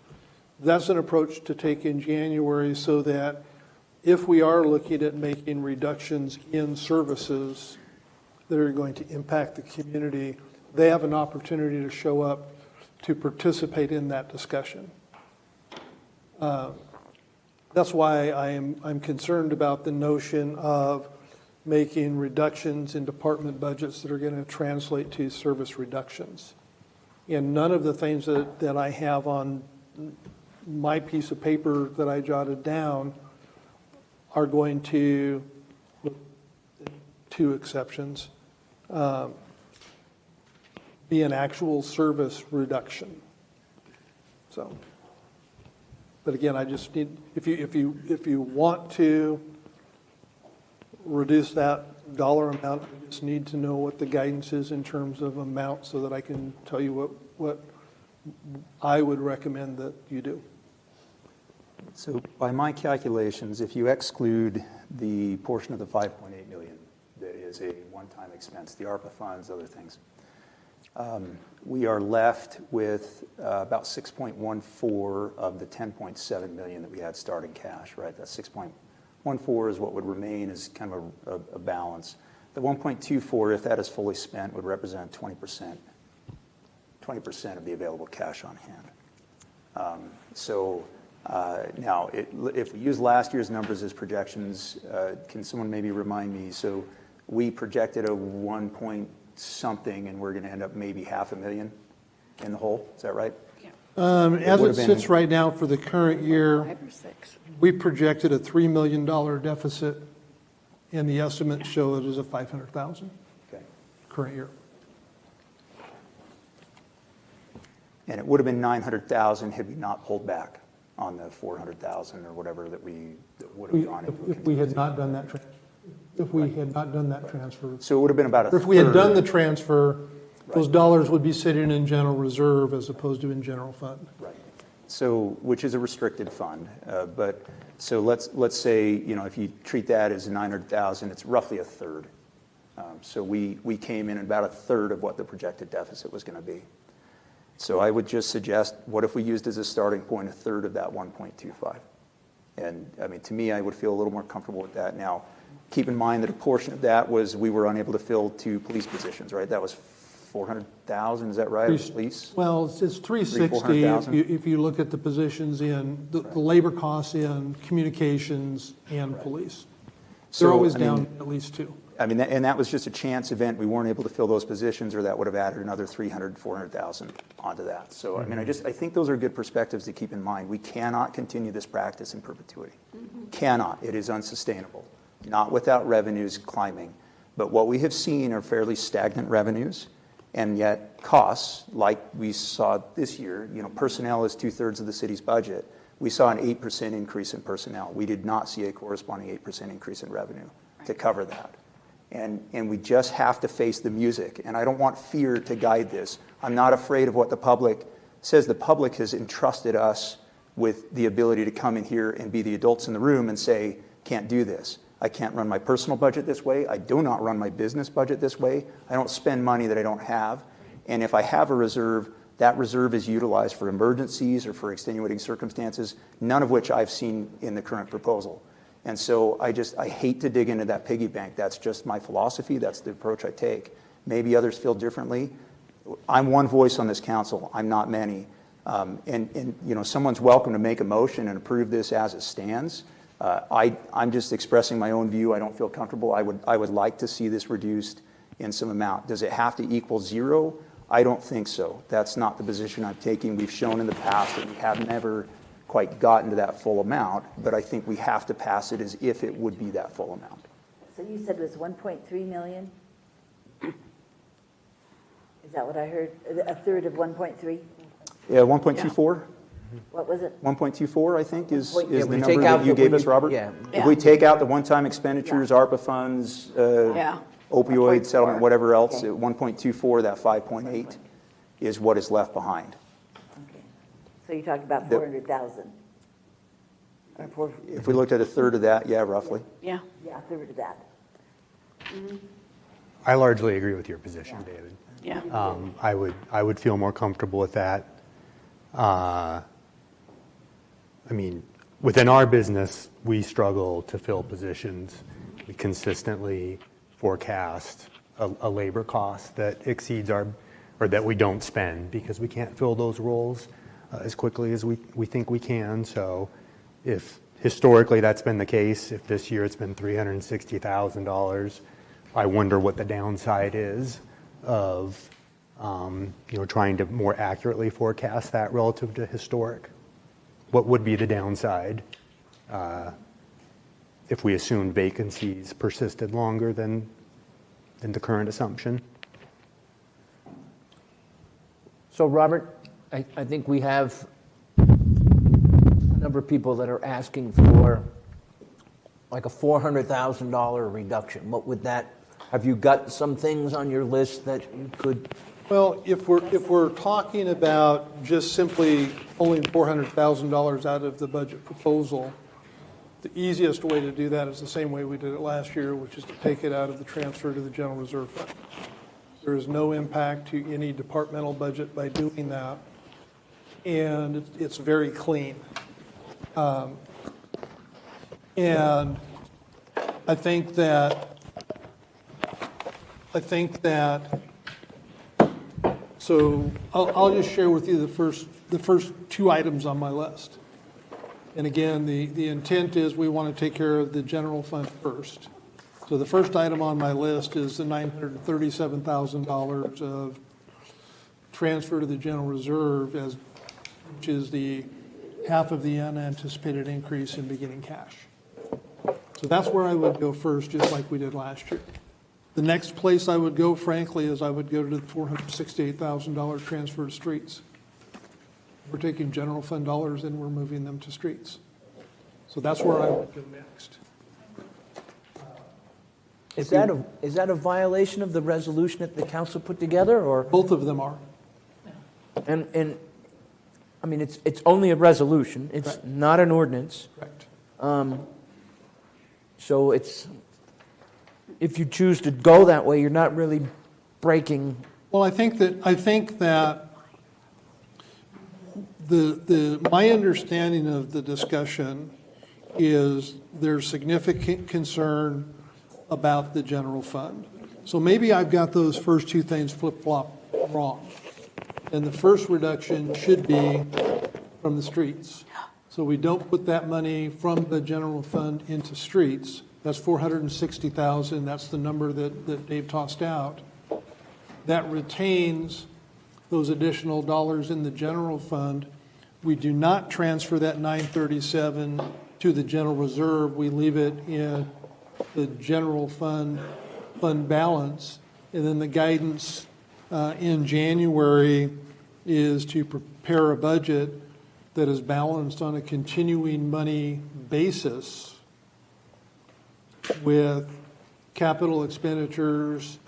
That's an approach to take in January so that if we are looking at making reductions in services that are going to impact the community, they have an opportunity to show up to participate in that discussion. That's why I'm concerned about the notion of making reductions in department budgets that are going to translate to service reductions. And none of the things that I have on my piece of paper that I jotted down are going to, with two exceptions, be an actual service reduction. So, but again, I just need, if you want to reduce that dollar amount, I just need to know what the guidance is in terms of amount so that I can tell you what I would recommend that you do. So by my calculations, if you exclude the portion of the 5.8 million that is a one-time expense, the ARPA funds, other things, we are left with about 6.14 of the 10.7 million that we had starting cash, right? That 6.14 is what would remain as kind of a balance. The 1.24, if that is fully spent, would represent 20% of the available cash on hand. Now, if we use last year's numbers as projections, can someone maybe remind me? So we projected a 1 point something, and we're going to end up maybe $500,000 in the hole. Is that right? As it sits right now for the current year, we projected a $3 million deficit, and the estimates show it as a $500,000 current year. And it would have been $900,000 had we not pulled back on the $400,000 or whatever that would have gone into. If we had not done that transfer. If we had not done that transfer. So it would have been about a third. If we had done the transfer, those dollars would be sitting in general reserve as opposed to in general fund. Right. So, which is a restricted fund. But so let's say, if you treat that as $900,000, it's roughly a third. So we came in about a third of what the projected deficit was going to be. So I would just suggest, what if we used as a starting point a third of that 1.25? And I mean, to me, I would feel a little more comfortable with that. Now, keep in mind that a portion of that was we were unable to fill 2 police positions, right? That was 400,000, is that right? Police? Well, it's 360 if you look at the positions in the labor costs in communications and police. They're always down at least 2. I mean, and that was just a chance event. We weren't able to fill those positions, or that would have added another 300,000, 400,000 onto that. So, I mean, I think those are good perspectives to keep in mind. We cannot continue this practice in perpetuity. Cannot. It is unsustainable. Not without revenues climbing. But what we have seen are fairly stagnant revenues, and yet costs, like we saw this year, personnel is 2/3 of the city's budget. We saw an 8% increase in personnel. We did not see a corresponding 8% increase in revenue to cover that. And we just have to face the music. And I don't want fear to guide this. I'm not afraid of what the public says. The public has entrusted us with the ability to come in here and be the adults in the room and say, can't do this. I can't run my personal budget this way. I do not run my business budget this way. I don't spend money that I don't have. And if I have a reserve, that reserve is utilized for emergencies or for extenuating circumstances, none of which I've seen in the current proposal. And so I hate to dig into that piggy bank. That's just my philosophy. That's the approach I take. Maybe others feel differently. I'm one voice on this council. I'm not many. And you know, someone's welcome to make a motion and approve this as it stands. I'm just expressing my own view. I don't feel comfortable. I would like to see this reduced in some amount. Does it have to equal zero? I don't think so. That's not the position I'm taking. We've shown in the past that we have never quite gotten to that full amount, but I think we have to pass it as if it would be that full amount. So you said it was 1.3 million? Is that what I heard? A third of 1.3? Yeah, 1.24? What was it? 1.24, I think, is Yeah, the we number take out that you the- gave us, Robert? yeah. If we take out the one-time expenditures, ARPA funds, Yeah. opioid settlement, 1.4. whatever else, at 1.24, that 5.8 is what is left behind. Okay. So you're talking about The- 400,000? Or four, If we looked at a third of that, yeah, roughly. Yeah. yeah, a third of that. I largely agree with your position, David. Yeah. I would feel more comfortable with that. I mean, within our business, we struggle to fill positions. We consistently forecast a labor cost that exceeds or that we don't spend because we can't fill those roles as quickly as we think we can. So if historically that's been the case, if this year it's been $360,000, I wonder what the downside is of trying to more accurately forecast that relative to historic. What would be the downside if we assumed vacancies persisted longer than the current assumption? So, Robert, I think we have a number of people that are asking for like a $400,000 reduction. What would that, have you got some things on your list that you could? Well, if we're talking about just simply pulling $400,000 out of the budget proposal, the easiest way to do that is the same way we did it last year, which is to take it out of the transfer to the general reserve fund. There is no impact to any departmental budget by doing that, and it's very clean. And I think that so I'll just share with you the first two items on my list. And again, the intent is we want to take care of the general fund first. So the first item on my list is the $937,000 of transfer to the general reserve, which is the half of the unanticipated increase in beginning cash. So that's where I would go first, just like we did last year. The next place I would go, frankly, is I would go to the $468,000 transfer to streets. We're taking general fund dollars and we're moving them to streets. So that's where I would go next. Is that a violation of the resolution that the council put together, or? Both of them are. And I mean, it's only a resolution. It's Correct. not an ordinance. Correct. So if you choose to go that way, you're not really breaking. Well, I think that my understanding of the discussion is there's significant concern about the general fund. So maybe I've got those first two things flip-flop wrong. And the first reduction should be from the streets. So we don't put that money from the general fund into streets. That's $460,000. That's the number that Dave tossed out. That retains those additional dollars in the general fund. We do not transfer that 937 to the general reserve. We leave it in the general fund balance. And then the guidance in January is to prepare a budget that is balanced on a continuing money basis with capital expenditures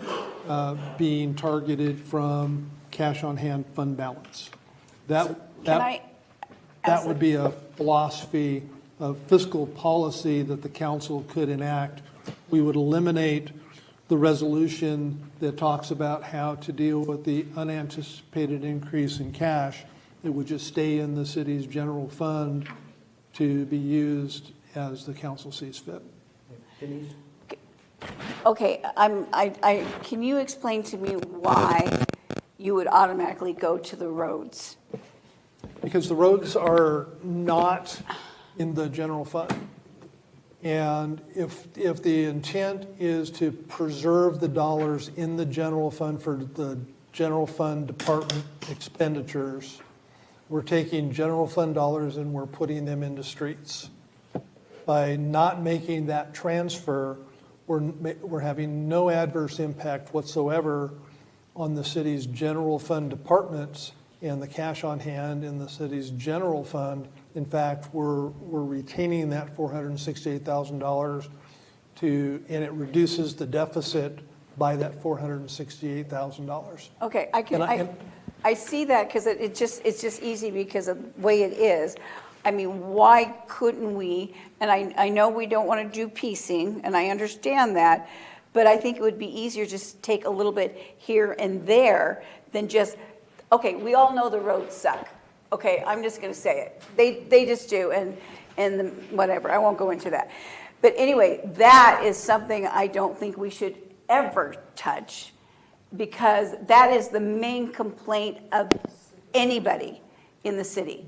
being targeted from cash on hand fund balance. That would be a philosophy of fiscal policy that the council could enact. We would eliminate the resolution that talks about how to deal with the unanticipated increase in cash. It would just stay in the city's general fund to be used as the council sees fit. Denise? Okay, can you explain to me why you would automatically go to the roads? Because the roads are not in the general fund. And if the intent is to preserve the dollars in the general fund for the general fund department expenditures, we're taking general fund dollars and we're putting them into streets. By not making that transfer, we're having no adverse impact whatsoever on the city's general fund departments and the cash on hand in the city's general fund. In fact, we're retaining that $468,000 and it reduces the deficit by that $468,000. Okay, I see that because it's just easy because of the way it is. I mean, why couldn't we, and I know we don't want to do piecing, and I understand that, but I think it would be easier just to take a little bit here and there than just, okay, we all know the roads suck. Okay, I'm just going to say it. They just do, and whatever. I won't go into that. But anyway, that is something I don't think we should ever touch because that is the main complaint of anybody in the city.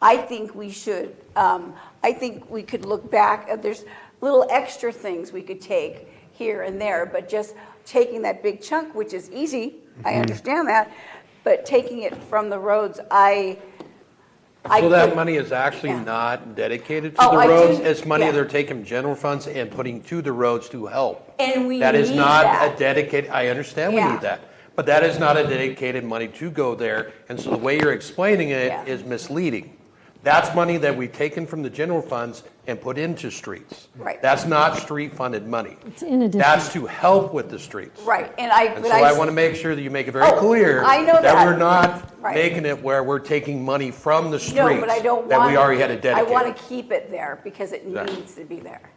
I think we should, I think we could look back. There's little extra things we could take here and there, but just taking that big chunk, which is easy, I understand that, but taking it from the roads, So that money is actually not dedicated to the roads? It's money they're taking general funds and putting to the roads to help. And we That is need not that. a dedicated, I understand we need that, but that is not a dedicated money to go there. And so the way you're explaining it is misleading. That's money that we've taken from the general funds and put into streets. Right. That's not street-funded money. It's in addition. That's to help with the streets. Right, and So I want to make sure that you make it very clear I know that. we're not Right. making it where we're taking money from the streets No, but I don't want. that we already had to dedicate. I want to keep it there because it Exactly. needs to be there.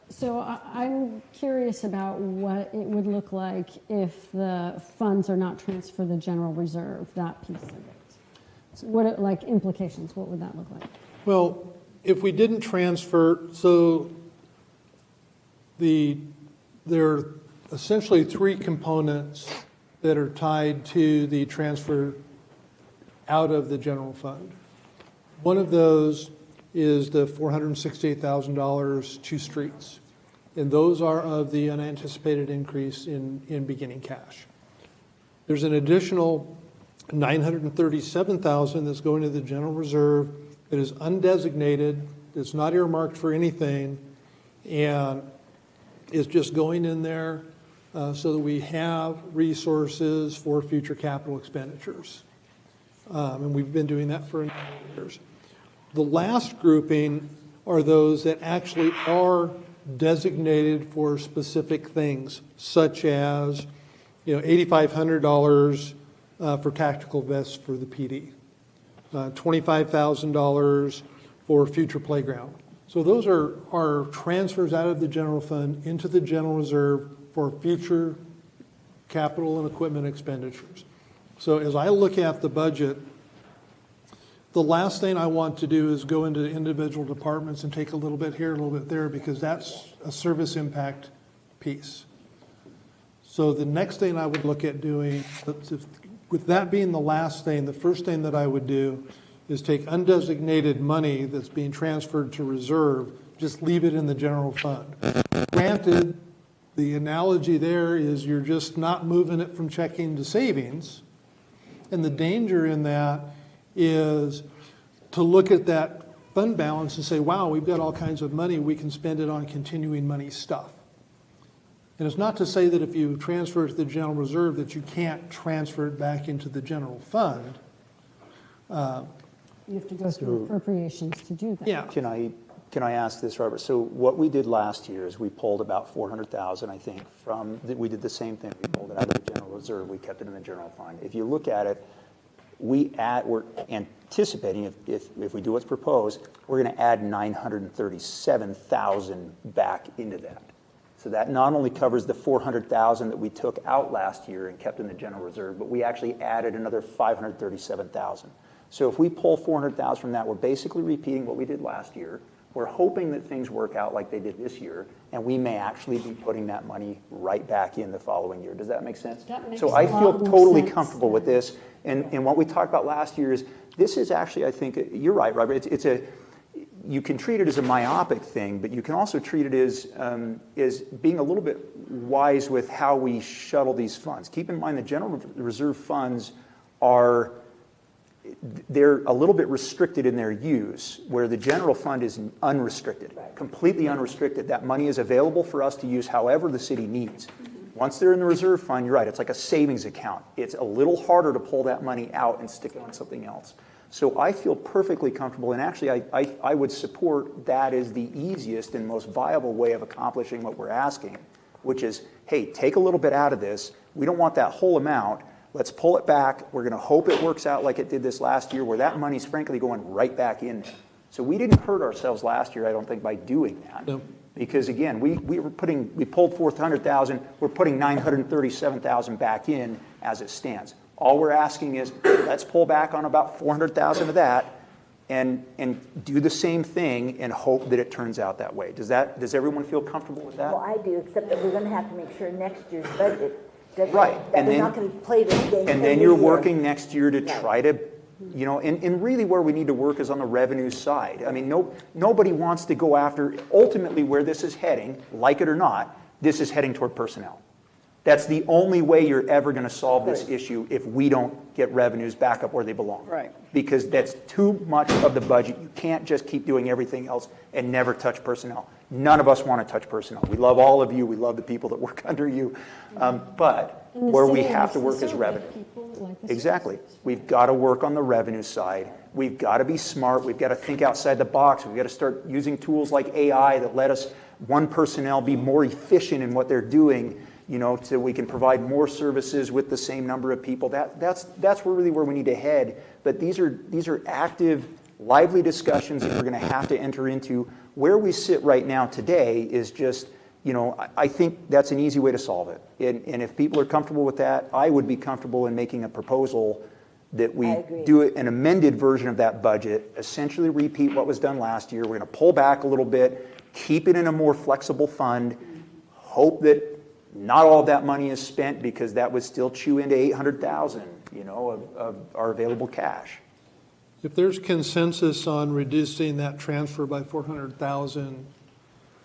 So I'm curious about what it would look like if the funds are not transferred to the general reserve, that piece of it. What, like implications, what would that look like? Well, if we didn't transfer, so there are essentially three components that are tied to the transfer out of the general fund. One of those is the $468,000 to streets. And those are of the unanticipated increase in beginning cash. There's an additional $937,000 that's going to the general reserve that is undesignated, that's not earmarked for anything, and is just going in there so that we have resources for future capital expenditures. And we've been doing that for a number of years. The last grouping are those that actually are designated for specific things, such as, $8,500 for tactical vests for the PD, $25,000 for future playground. So those are transfers out of the general fund into the general reserve for future capital and equipment expenditures. So as I look at the budget, the last thing I want to do is go into individual departments and take a little bit here, a little bit there, because that's a service impact piece. So the next thing I would look at doing, with that being the last thing, the first thing that I would do is take undesignated money that's being transferred to reserve, just leave it in the general fund. Granted, the analogy there is you're just not moving it from checking to savings. And the danger in that is to look at that fund balance and say, wow, we've got all kinds of money, we can spend it on continuing money stuff. And it's not to say that if you transfer it to the general reserve that you can't transfer it back into the general fund. You have to go through appropriations to do that. Yeah. Can I ask this, Robert? So what we did last year is we pulled about $400,000, I think, we did the same thing. We pulled it out of the general reserve. We kept it in the general fund. If you look at it, we're anticipating if we do what's proposed, we're going to add $937,000 back into that. So that not only covers the 400,000 that we took out last year and kept in the general reserve, but we actually added another 537,000. So if we pull 400,000 from that, we're basically repeating what we did last year. We're hoping that things work out like they did this year, and we may actually be putting that money right back in the following year. Does that make sense? That makes So I a feel lot more totally sense. comfortable with this. And what we talked about last year is, this is actually, I think, you're right, Robert, you can treat it as a myopic thing, but you can also treat it as being a little bit wise with how we shuttle these funds. Keep in mind the general reserve funds they're a little bit restricted in their use, where the general fund is unrestricted, completely unrestricted. That money is available for us to use however the city needs. Once they're in the reserve fund, you're right, it's like a savings account. It's a little harder to pull that money out and stick it on something else. So I feel perfectly comfortable, and actually I would support that as the easiest and most viable way of accomplishing what we're asking, which is, hey, take a little bit out of this. We don't want that whole amount. Let's pull it back. We're going to hope it works out like it did this last year, where that money's frankly going right back in there. So we didn't hurt ourselves last year, I don't think, by doing that. No. Because again, we pulled 400,000, we're putting 937,000 back in as it stands. All we're asking is, let's pull back on about 400,000 of that and do the same thing and hope that it turns out that way. Does everyone feel comfortable with that? Well, I do, except that we're going to have to make sure next year's budget right. That we're not going to play this game. And then you're working next year to try to, and really where we need to work is on the revenue side. I mean, nobody wants to go after, ultimately where this is heading, like it or not, this is heading toward personnel. That's the only way you're ever going to solve this issue if we don't get revenues back up where they belong. Right. Because that's too much of the budget. You can't just keep doing everything else and never touch personnel. None of us want to touch personnel. We love all of you. We love the people that work under you. But where we have to work is revenue. Exactly. We've got to work on the revenue side. We've got to be smart. We've got to think outside the box. We've got to start using tools like AI that let us, one personnel, be more efficient in what they're doing, so we can provide more services with the same number of people. That's really where we need to head. But these are active, lively discussions that we're going to have to enter into. Where we sit right now today is just, I think that's an easy way to solve it. And if people are comfortable with that, I would be comfortable in making a proposal that we do an amended version of that budget, essentially repeat what was done last year. We're going to pull back a little bit, keep it in a more flexible fund, hope that not all of that money is spent, because that would still chew into 800,000, of our available cash. If there's consensus on reducing that transfer by 400,000,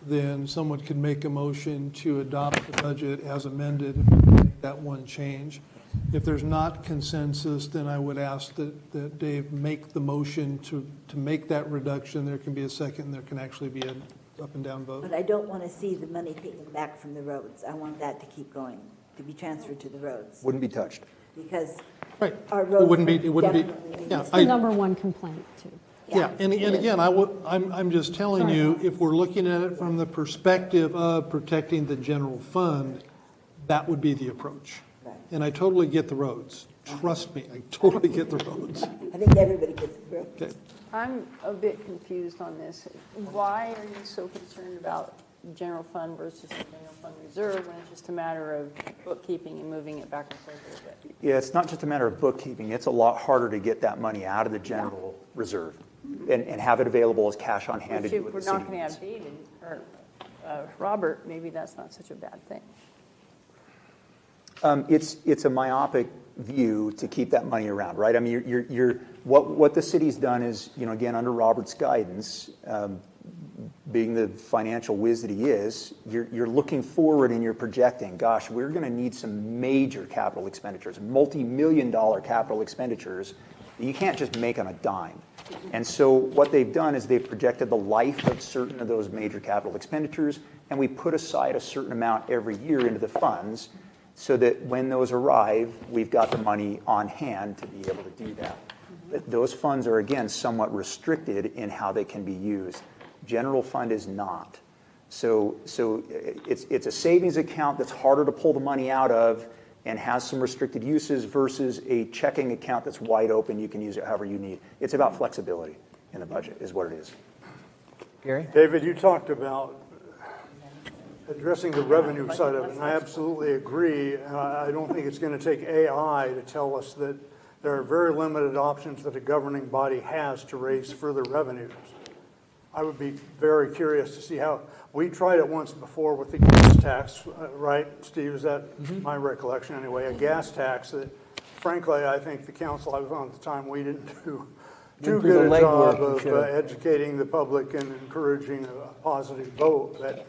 then someone could make a motion to adopt the budget as amended and make that one change. If there's not consensus, then I would ask that Dave make the motion to make that reduction. There can be a second, and there can actually be an up and down vote. But I don't want to see the money taken back from the roads. I want that to keep going, to be transferred to the roads. Wouldn't be touched. Because right. Our roads it wouldn't be. Yeah, it's the number one complaint too. Yeah, and again, I'm just telling you, if we're looking at it from the perspective of protecting the general fund, that would be the approach. Right. And I totally get the roads. Trust me, I totally get the roads. I think everybody gets the roads. Okay. I'm a bit confused on this. Why are you so concerned about general fund versus the general fund reserve when it's just a matter of bookkeeping and moving it back and forth a little bit? Yeah, it's not just a matter of bookkeeping. It's a lot harder to get that money out of the general reserve and have it available as cash on hand. Which if we're not going to have David or Robert, maybe that's not such a bad thing. It's a myopic view to keep that money around, right? I mean, what the city's done is, again, under Robert's guidance, being the financial whiz that he is, you're looking forward and you're projecting, gosh, we're going to need some major capital expenditures, multi-million-dollar capital expenditures that you can't just make on a dime. And so what they've done is they've projected the life of certain of those major capital expenditures, and we put aside a certain amount every year into the funds so that when those arrive, we've got the money on hand to be able to do that. But those funds are, again, somewhat restricted in how they can be used. General fund is not. So it's a savings account that's harder to pull the money out of and has some restricted uses versus a checking account that's wide open. You can use it however you need. It's about flexibility in the budget is what it is. Gary? David, you talked about addressing the revenue side of it, and I absolutely agree. I don't think it's going to take AI to tell us that there are very limited options that a governing body has to raise further revenues. I would be very curious to see how, we tried it once before with the gas tax, right, Steve? Is that my recollection anyway? A gas tax that, frankly, I think the council I was on at the time, we didn't do too good a job of educating the public and encouraging a positive vote. But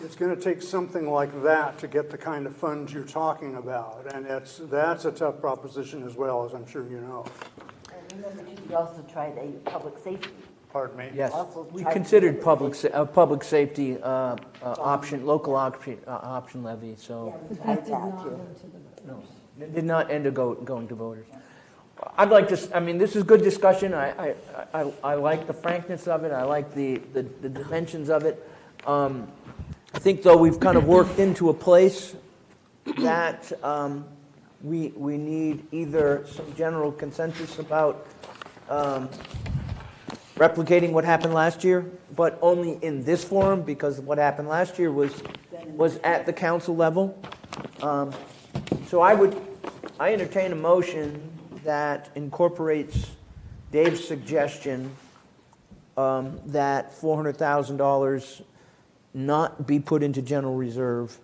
it's going to take something like that to get the kind of funds you're talking about. And that's a tough proposition as well, as I'm sure you know. And remember, we also tried a public safety. Pardon me? Yes, Also we tried considered public safety option, local option levy, so. Yeah, we tried That did that not too. go to the voters. No, it did not end up going to voters. I'd like to, I mean, this is good discussion. I like the frankness of it. I like the dimensions of it. I think, though, we've kind of worked into a place that we need either some general consensus about replicating what happened last year, but only in this forum, because what happened last year was at the council level. So I entertain a motion that incorporates Dave's suggestion that $400,000 not be put into general reserve.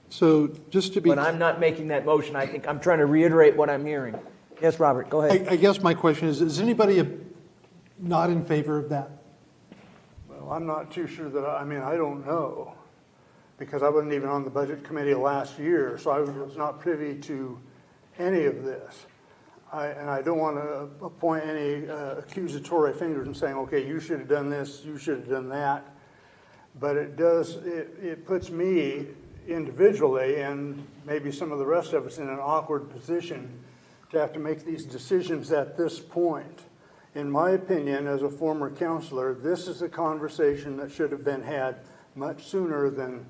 So just to be. But I'm not making that motion. I think I'm trying to reiterate what I'm hearing. Yes, Robert, go ahead. I guess my question is anybody not in favor of that? Well, I'm not too sure that, I mean, I don't know, because I wasn't even on the budget committee last year, so I was not privy to any of this. And I don't want to point any accusatory fingers and saying, okay, you should have done this, you should have done that. But it puts me individually, and maybe some of the rest of us, in an awkward position to have to make these decisions at this point. In my opinion, as a former counselor, this is a conversation that should have been had much sooner than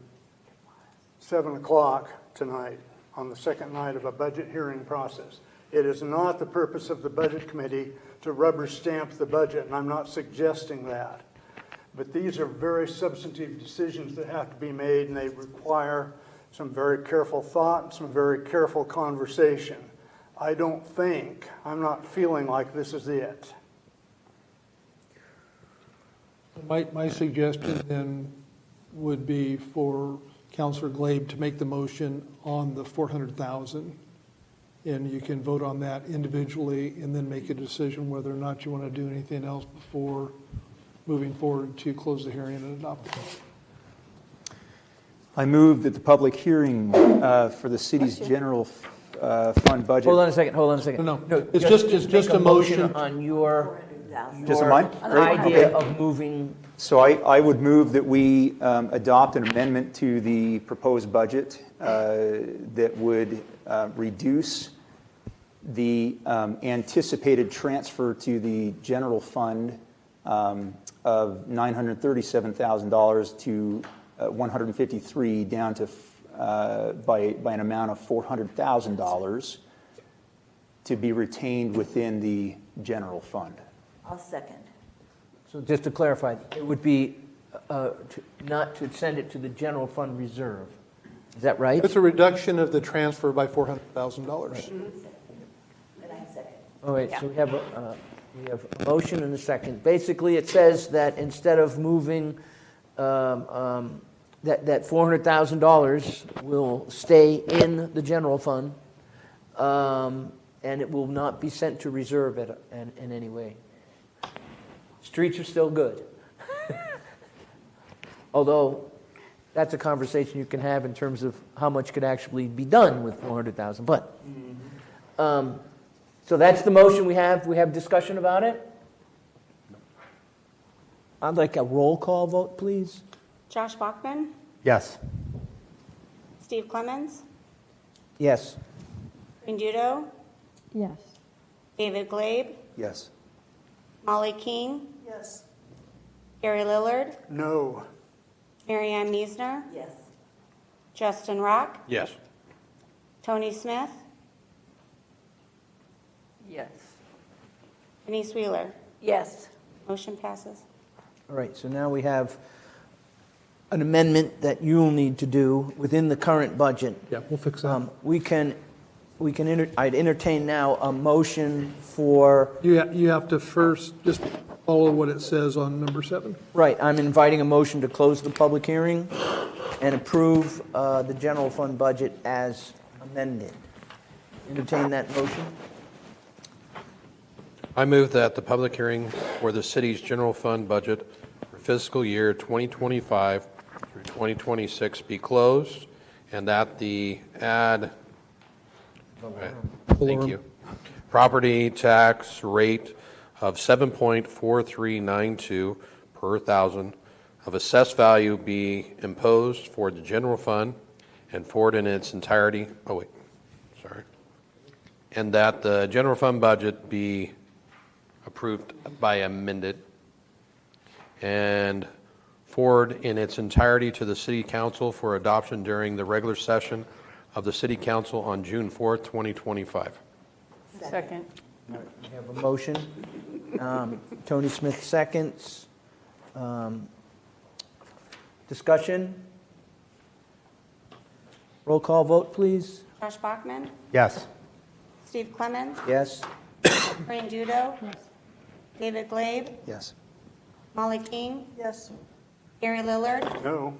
7 o'clock tonight on the second night of a budget hearing process. It is not the purpose of the budget committee to rubber stamp the budget, and I'm not suggesting that. But these are very substantive decisions that have to be made, and they require some very careful thought and some very careful conversation. I'm not feeling like this is it. My suggestion then would be for Councilor Glabe to make the motion on the 400,000, and you can vote on that individually and then make a decision whether or not you want to do anything else before moving forward to close the hearing and adopt it. I move that the public hearing for the city's general fund budget. Hold on a second. No, it's just a motion on your Just a mine? idea of moving. So I would move that we adopt an amendment to the proposed budget that would reduce the anticipated transfer to the general fund of $937,000 to $153,000 down to by an amount of $400,000 to be retained within the general fund. I'll second. So just to clarify, it would be not to send it to the general fund reserve. Is that right? It's a reduction of the transfer by $400,000. And I second. Oh, wait, so we have a motion and a second. Basically, it says that instead of moving, that $400,000 will stay in the general fund, and it will not be sent to reserve in any way. Streets are still good. Although, that's a conversation you can have in terms of how much could actually be done with $400,000. But, so that's the motion we have. We have discussion about it. I'd like a roll call vote, please. Josh Bachman, Yes. Steve Clemens, Yes. Green Dudo, Yes. David Glabe, Yes. Molly King, Yes. Gary Lillard, No. Mary Ann Meisner, Yes. Justin Rock, Yes. Tony Smith, Yes. Denise Wheeler. Yes. Motion passes. All right, so now we have an amendment that you'll need to do within the current budget. Yeah, we'll fix that. I'd entertain now a motion for, You have to first just follow what it says on number 7. right, I'm inviting a motion to close the public hearing and approve the general fund budget as amended. Entertain that motion. I move that the public hearing for the city's general fund budget for fiscal year 2025 through 2026 be closed, and that the thank you, property tax rate of 7.4392 per thousand of assessed value be imposed for the general fund and for it in its entirety. And that the general fund budget be approved by amended and forward in its entirety to the City Council for adoption during the regular session of the City Council on June 4th, 2025. Second. We have a motion. Tony Smith seconds. Discussion? Roll call vote, please. Josh Bachman, Yes. Steve Clemens, Yes? Corinne Dudo, David Glabe, Yes. Molly King, Yes. Gary Lillard, No.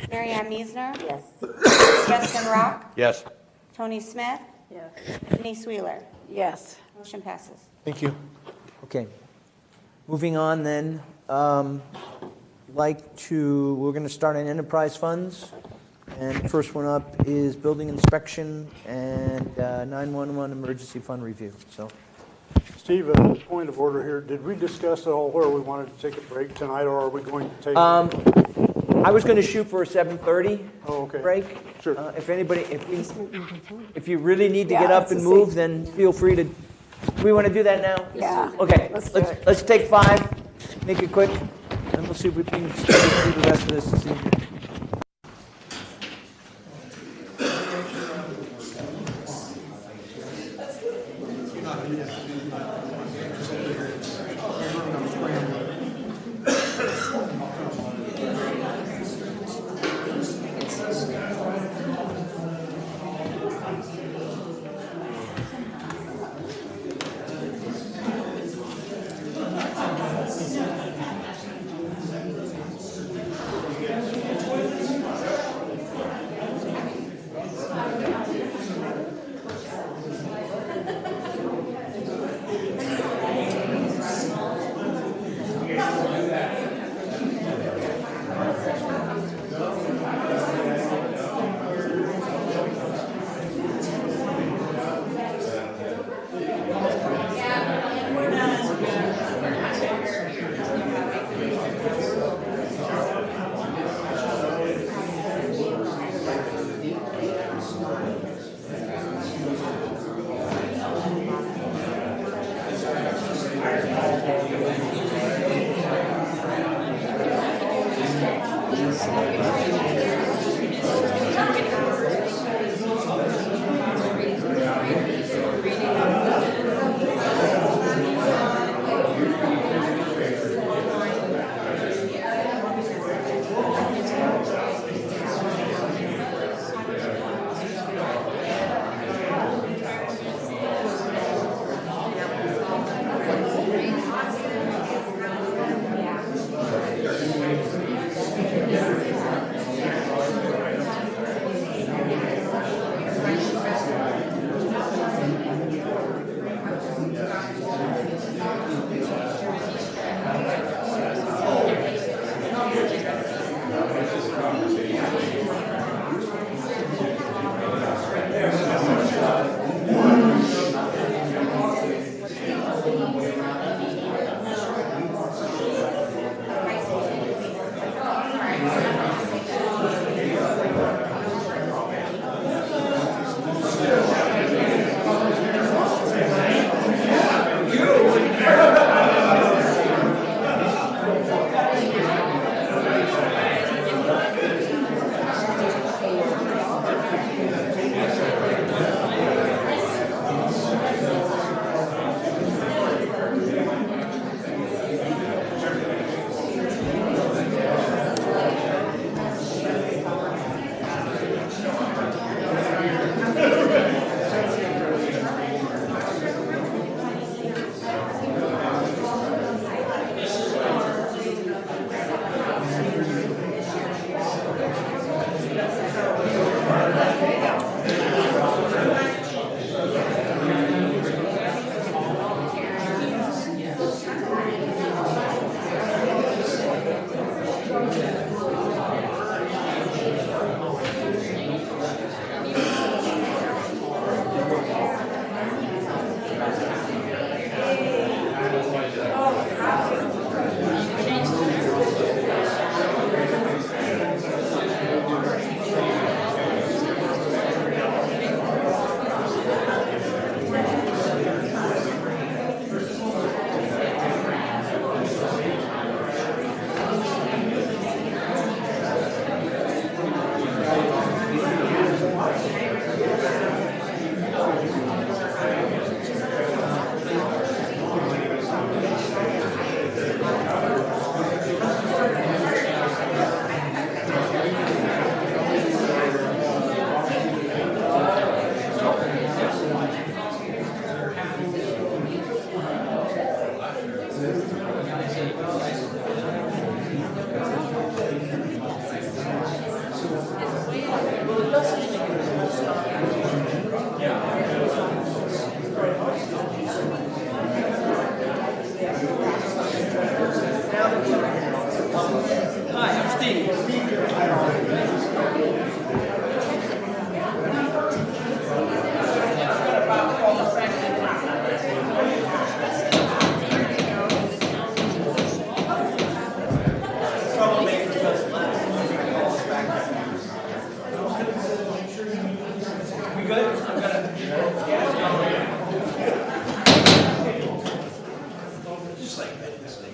Mary Ann Meisner, Yes. Justin Rock, Yes. Tony Smith, Yes. Denise Wheeler. Yes. Motion passes. Thank you. Okay. Moving on then, we're going to start on enterprise funds. And the first one up is building inspection and 911 emergency fund review. So, Steve, a point of order here. Did we discuss at all where we wanted to take a break tonight, or are we going to take? I was going to shoot for a 7:30 break. Sure. If you really need to get up and move, then feel free to. We want to do that now? Yeah. Okay. Let's Let's take 5. Make it quick, and we'll see if we can get through the rest of this evening.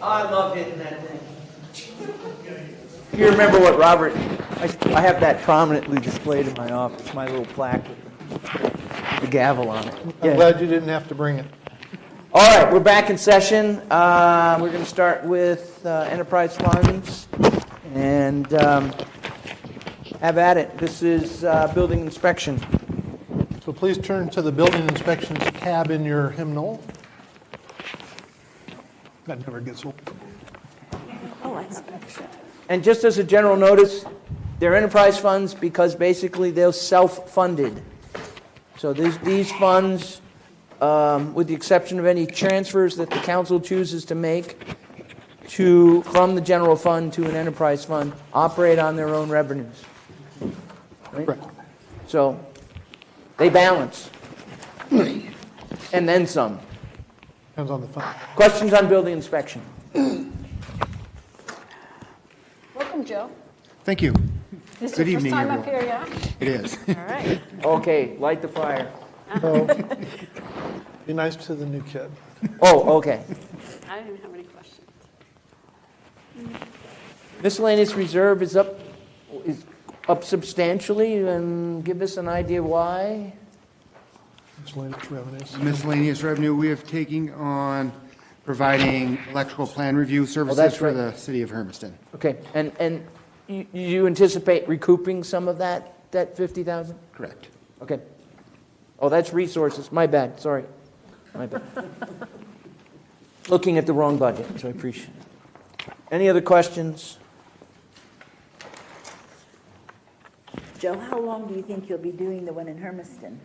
I love hitting that thing. You remember what Robert, I have that prominently displayed in my office, my little plaque with the gavel on it. I'm glad you didn't have to bring it. All right, we're back in session. We're going to start with enterprise funds and have at it. This is building inspection. So please turn to the building inspections tab in your hymnal. That never gets old. Oh, inspection. And just as a general notice, they're enterprise funds because basically they're self-funded. So these funds, with the exception of any transfers that the council chooses to make from the general fund to an enterprise fund, operate on their own revenues. Right? So they balance. And then some. Depends on the fund. Questions on building inspection? Welcome, Joe. Thank you. This is Good your first evening, time up everyone. here, yeah? It is. All right. Okay, light the fire. Be nice to the new kid. Oh, okay. I didn't have any questions. Miscellaneous reserve is up substantially, and give us an idea why. Miscellaneous revenues. Miscellaneous revenue, we have taken on providing electrical plan review services that's for right. the city of Hermiston. Okay, and you anticipate recouping some of that 50,000? Correct. Okay. Oh, that's resources. My bad. Sorry. My bad. Looking at the wrong budget, so I appreciate it. Any other questions? Joe, how long do you think you'll be doing the one in Hermiston?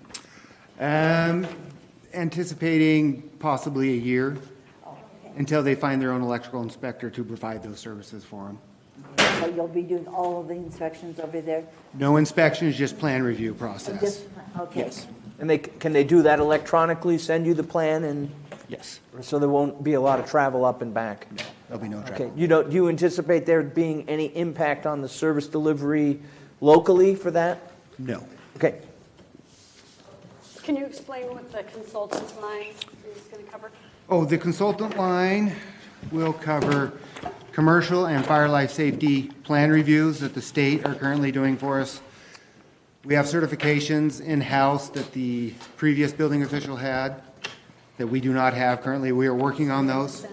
Anticipating possibly a year Oh, okay. until they find their own electrical inspector to provide those services for them. So you'll be doing all of the inspections over there? No inspections, just plan review process. Just- Okay. Yes. And can they do that electronically, send you the plan, and Yes. so there won't be a lot of travel up and back? No, there'll be no Okay, trouble. do you anticipate there being any impact on the service delivery locally for that? No. Okay. Can you explain what the consultant's line is going to cover? Oh, the consultant line will cover commercial and fire life safety plan reviews that the state are currently doing for us. We have certifications in-house that the previous building official had that we do not have currently. We are working on those.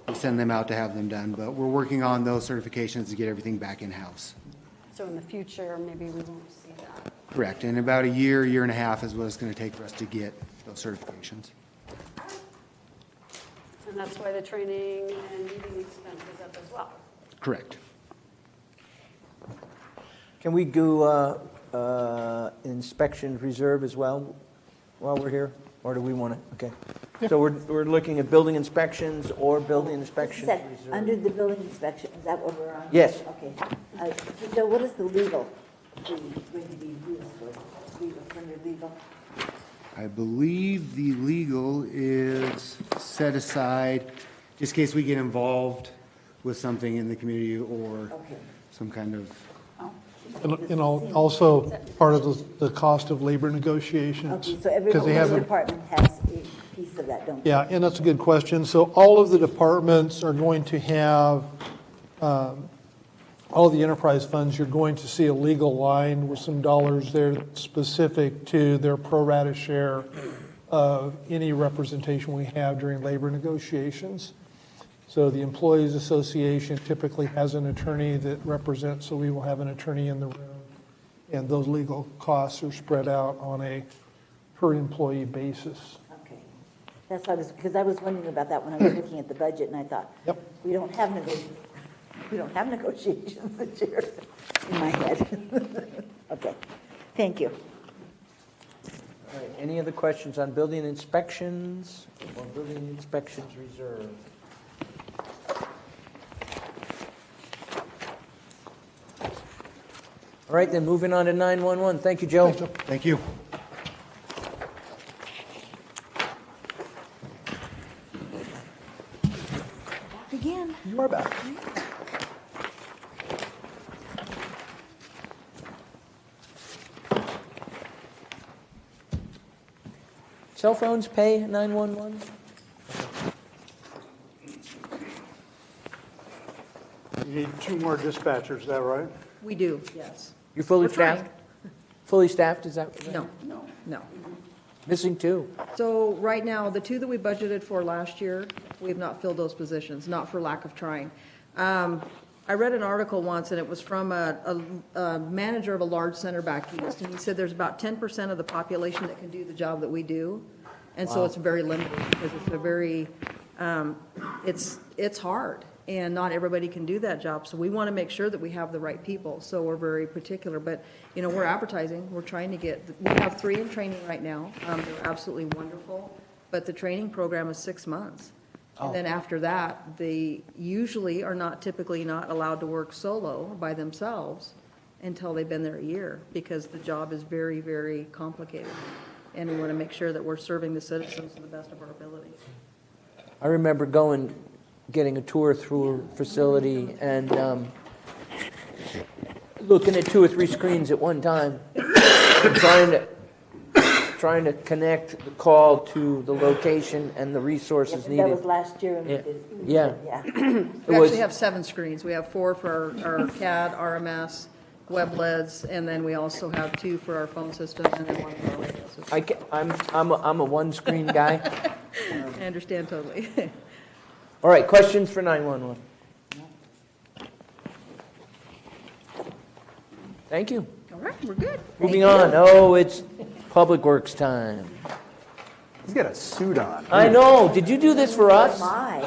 We send them out to have them done, but we're working on those certifications to get everything back in-house. So in the future, maybe we won't see that. Correct. In about a year and a half is what it's going to take for us to get those certifications. And that's why the training and meeting expense is up as well. Correct. Can we do inspection reserve as well while we're here? Or do we want to, okay. So we're looking at building inspections or building inspections Is that reserve? under the building inspection, is that what we're on? Yes. Okay. So what is the legal fee going to be used for? Legal, under legal? I believe the legal is set aside just in case we get involved with something in the community or Okay. some kind of, And also part of the cost of labor negotiations. Okay, so every 'cause they have a- department has a piece of that, don't they? Yeah, and that's a good question. So all of the departments are going to have, all the enterprise funds, you're going to see a legal line with some dollars there specific to their pro rata share of any representation we have during labor negotiations. So the Employees Association typically has an attorney that represents, so we will have an attorney in the room. And those legal costs are spread out on a per employee basis. Okay. That's what because I was wondering about that when I was looking at the budget, and I thought, Yep. we don't have negotiations this year, in my head. Okay, thank you. All right, any other questions on building inspections or building inspections reserve? All right, then moving on to 911. Thank you, Joe. thank you. Back again. You are back. Cell phones pay 911? You need 2 more dispatchers, is that right? We do, yes. You're fully We're trying. staffed? Fully staffed, is that? No. Missing 2. So right now, the 2 that we budgeted for last year, we have not filled those positions, not for lack of trying. I read an article once, and it was from a manager of a large center back east, and he said there's about 10% of the population that can do the job that we do, and so Wow. it's very limited, because it's a very, it's hard, and not everybody can do that job, so we want to make sure that we have the right people, so we're very particular, but, we're advertising, we're trying to get, we have 3 in training right now, they're absolutely wonderful, but the training program is 6 months. Oh. And then after that, they usually are typically not allowed to work solo by themselves until they've been there a year, because the job is very, very complicated. And we want to make sure that we're serving the citizens to the best of our ability. I remember getting a tour through a facility and looking at 2 or 3 screens at one time, and trying to connect the call to the location and the resources needed. That was last year. And Yeah. We actually have 7 screens. We have 4 for our CAD, RMS, WebLEDs, and then we also have 2 for our phone system, and then 1 for our radio system. I'm a one-screen guy. I understand totally. All right, questions for 911? Thank you. All right, we're good. Moving on. Oh, it's Public Works time. He's got a suit on. I know. Did you do this for us? My.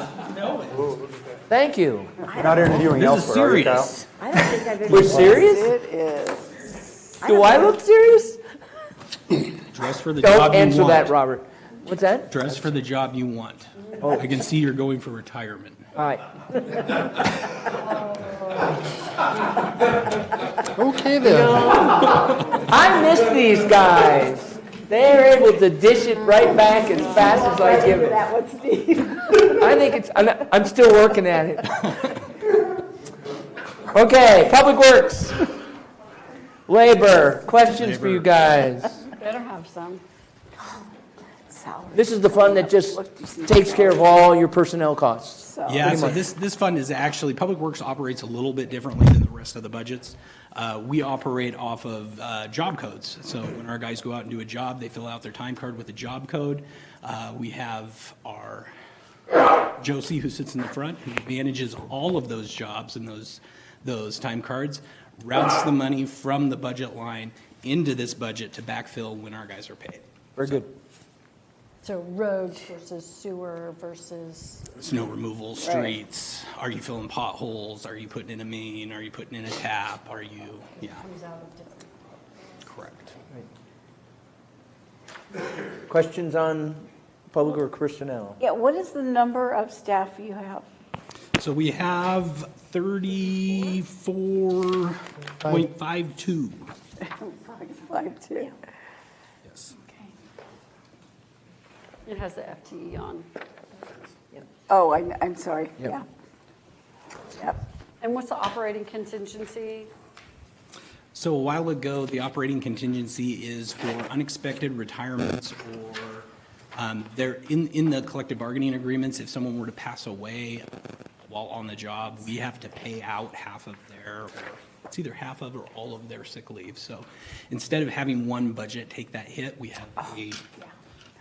Thank you. You're not interviewing elsewhere, are you, Kyle? I don't think I've ever. We're serious? It is. Do I look serious? Dress for the Don't job you want. answer that, Robert. What's that? Dress for the job you want. Oh. I can see you're going for retirement. All right. Okay then. I miss these guys. They're able to dish it right back as fast as I give it. That one, Steve. I think I'm still working at it. Okay, Public Works. Labor. Questions for you guys? Better have some. This is the fund that just takes care of all your personnel costs. Yeah, Pretty so much. this fund is actually, Public Works operates a little bit differently than the rest of the budgets. We operate off of job codes. So when our guys go out and do a job, they fill out their time card with a job code. We have our Josie, who sits in the front, who manages all of those jobs and those time cards, routes the money from the budget line into this budget to backfill when our guys are paid. Very good. So roads versus sewer versus. Snow removal, streets, are you filling potholes, are you putting in a main, are you putting in a tap, are you, yeah, Comes out of different. correct. Questions on Public Works personnel? Yeah, what is the number of staff you have? So we have 34.52. 5.2. Yes. It has the FTE on. Oh, I'm sorry, Yep. yeah. Yep. And what's the operating contingency? So a while ago, the operating contingency is for unexpected retirements or they're in the collective bargaining agreements, if someone were to pass away while on the job, we have to pay out half of their, or it's either half of or all of their sick leave. So instead of having one budget take that hit, we have a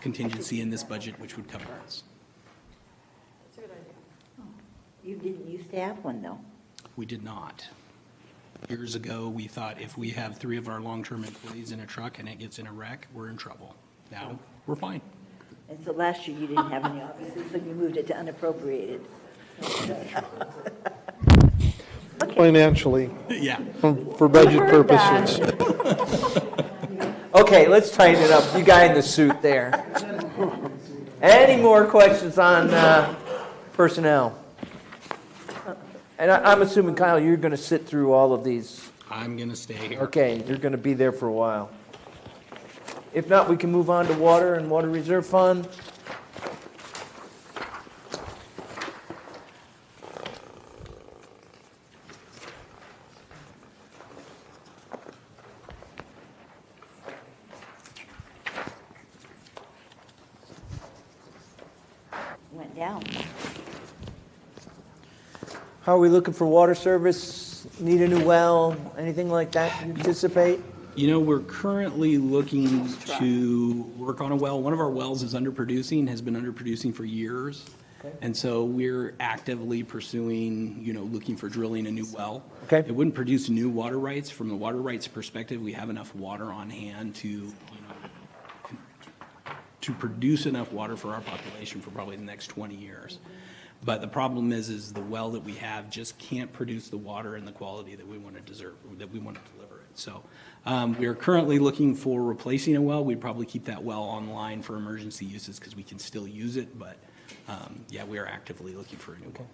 contingency in this budget which would cover us. That's a good idea. You didn't used to have one, though. We did not. Years ago, we thought if we have 3 of our long-term employees in a truck and it gets in a wreck, we're in trouble. Now, we're fine. And so last year you didn't have any, obviously, so you moved it to unappropriated. Financially, Yeah. for budget purposes. Okay, let's tighten it up. You guy in the suit there. Any more questions on personnel? And I'm assuming, Kyle, you're going to sit through all of these. I'm going to stay here. Okay, you're going to be there for a while. If not, we can move on to water and water reserve fund. Went down. How are we looking for water service? Need a new well? Anything like that you anticipate? You know, we're currently looking to work on a well. One of our wells is underproducing, has been underproducing for years. And so we're actively pursuing, looking for drilling a new well. Okay. It wouldn't produce new water rights. From the water rights perspective, we have enough water on hand to produce enough water for our population for probably the next 20 years. But the problem is the well that we have just can't produce the water and the quality that we want to that we want to deliver it. So we are currently looking for replacing a well. We'd probably keep that well online for emergency uses because we can still use it. But yeah, we are actively looking for a new well.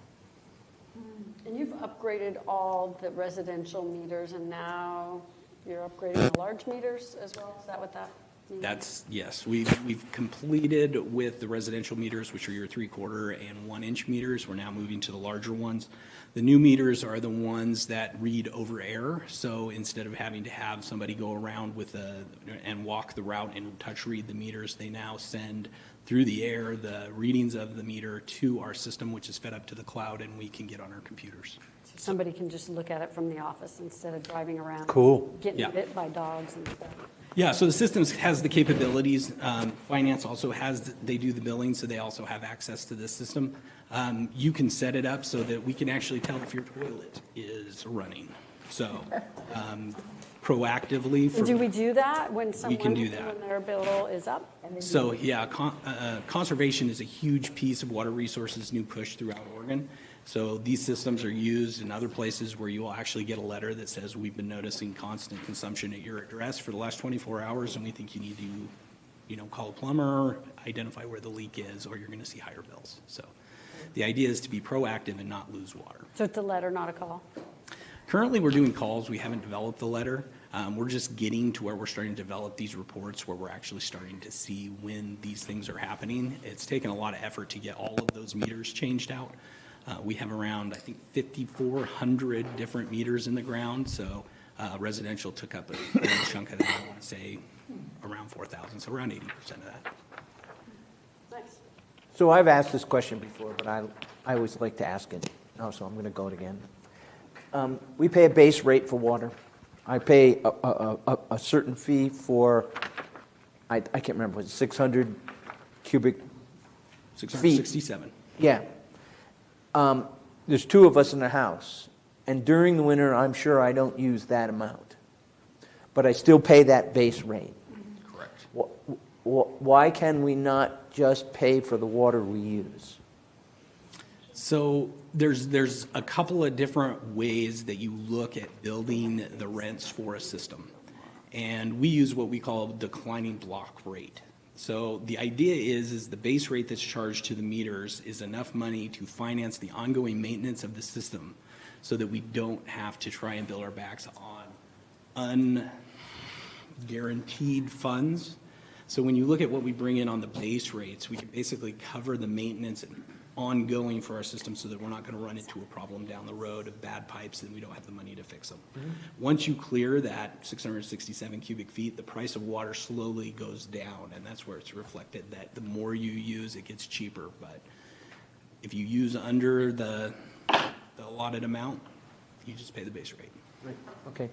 And you've upgraded all the residential meters, and now you're upgrading the large meters as well? Is that what that means? Yes. We've completed with the residential meters, which are your 3/4 and 1-inch meters. We're now moving to the larger ones. The new meters are the ones that read over air. So instead of having to have somebody go around and walk the route and touch read the meters, they now send through the air the readings of the meter to our system, which is fed up to the cloud, and we can get on our computers. So somebody can just look at it from the office instead of driving around. Cool. Getting bit by dogs and stuff. Yeah, so the system has the capabilities. Finance also they do the billing, so they also have access to this system. You can set it up so that we can actually tell if your toilet is running. So proactively. And do we do that when someone, can do that. when their bill is up? So yeah, conservation is a huge piece of water resources new push throughout Oregon. So these systems are used in other places where you will actually get a letter that says we've been noticing constant consumption at your address for the last 24 hours, and we think you need to, call a plumber, identify where the leak is, or you're going to see higher bills. So the idea is to be proactive and not lose water. So it's a letter, not a call? Currently, we're doing calls. We haven't developed the letter. We're just getting to where we're starting to develop these reports where we're actually starting to see when these things are happening. It's taken a lot of effort to get all of those meters changed out. We have around, I think, 5,400 different meters in the ground. So residential took up a big chunk of that. I want to say around 4,000, so around 80% of that. Nice. So I've asked this question before, but I always like to ask it. So I'm going to go it again. We pay a base rate for water. I pay a certain fee for, I can't remember, was it 600 cubic 667. feet? Yeah. There's 2 of us in the house, and during the winter, I'm sure I don't use that amount, but I still pay that base rate. Correct. Why can we not just pay for the water we use? So there's a couple of different ways that you look at building the rents for a system. And we use what we call a declining block rate. So the idea is the base rate that's charged to the meters is enough money to finance the ongoing maintenance of the system so that we don't have to try and build our backs on unguaranteed funds. So when you look at what we bring in on the base rates, we can basically cover the maintenance and ongoing for our system so that we're not going to run into a problem down the road of bad pipes and we don't have the money to fix them. Once you clear that 667 cubic feet, the price of water slowly goes down, and that's where it's reflected that the more you use, it gets cheaper. But if you use under the allotted amount, you just pay the base rate. Right. Okay.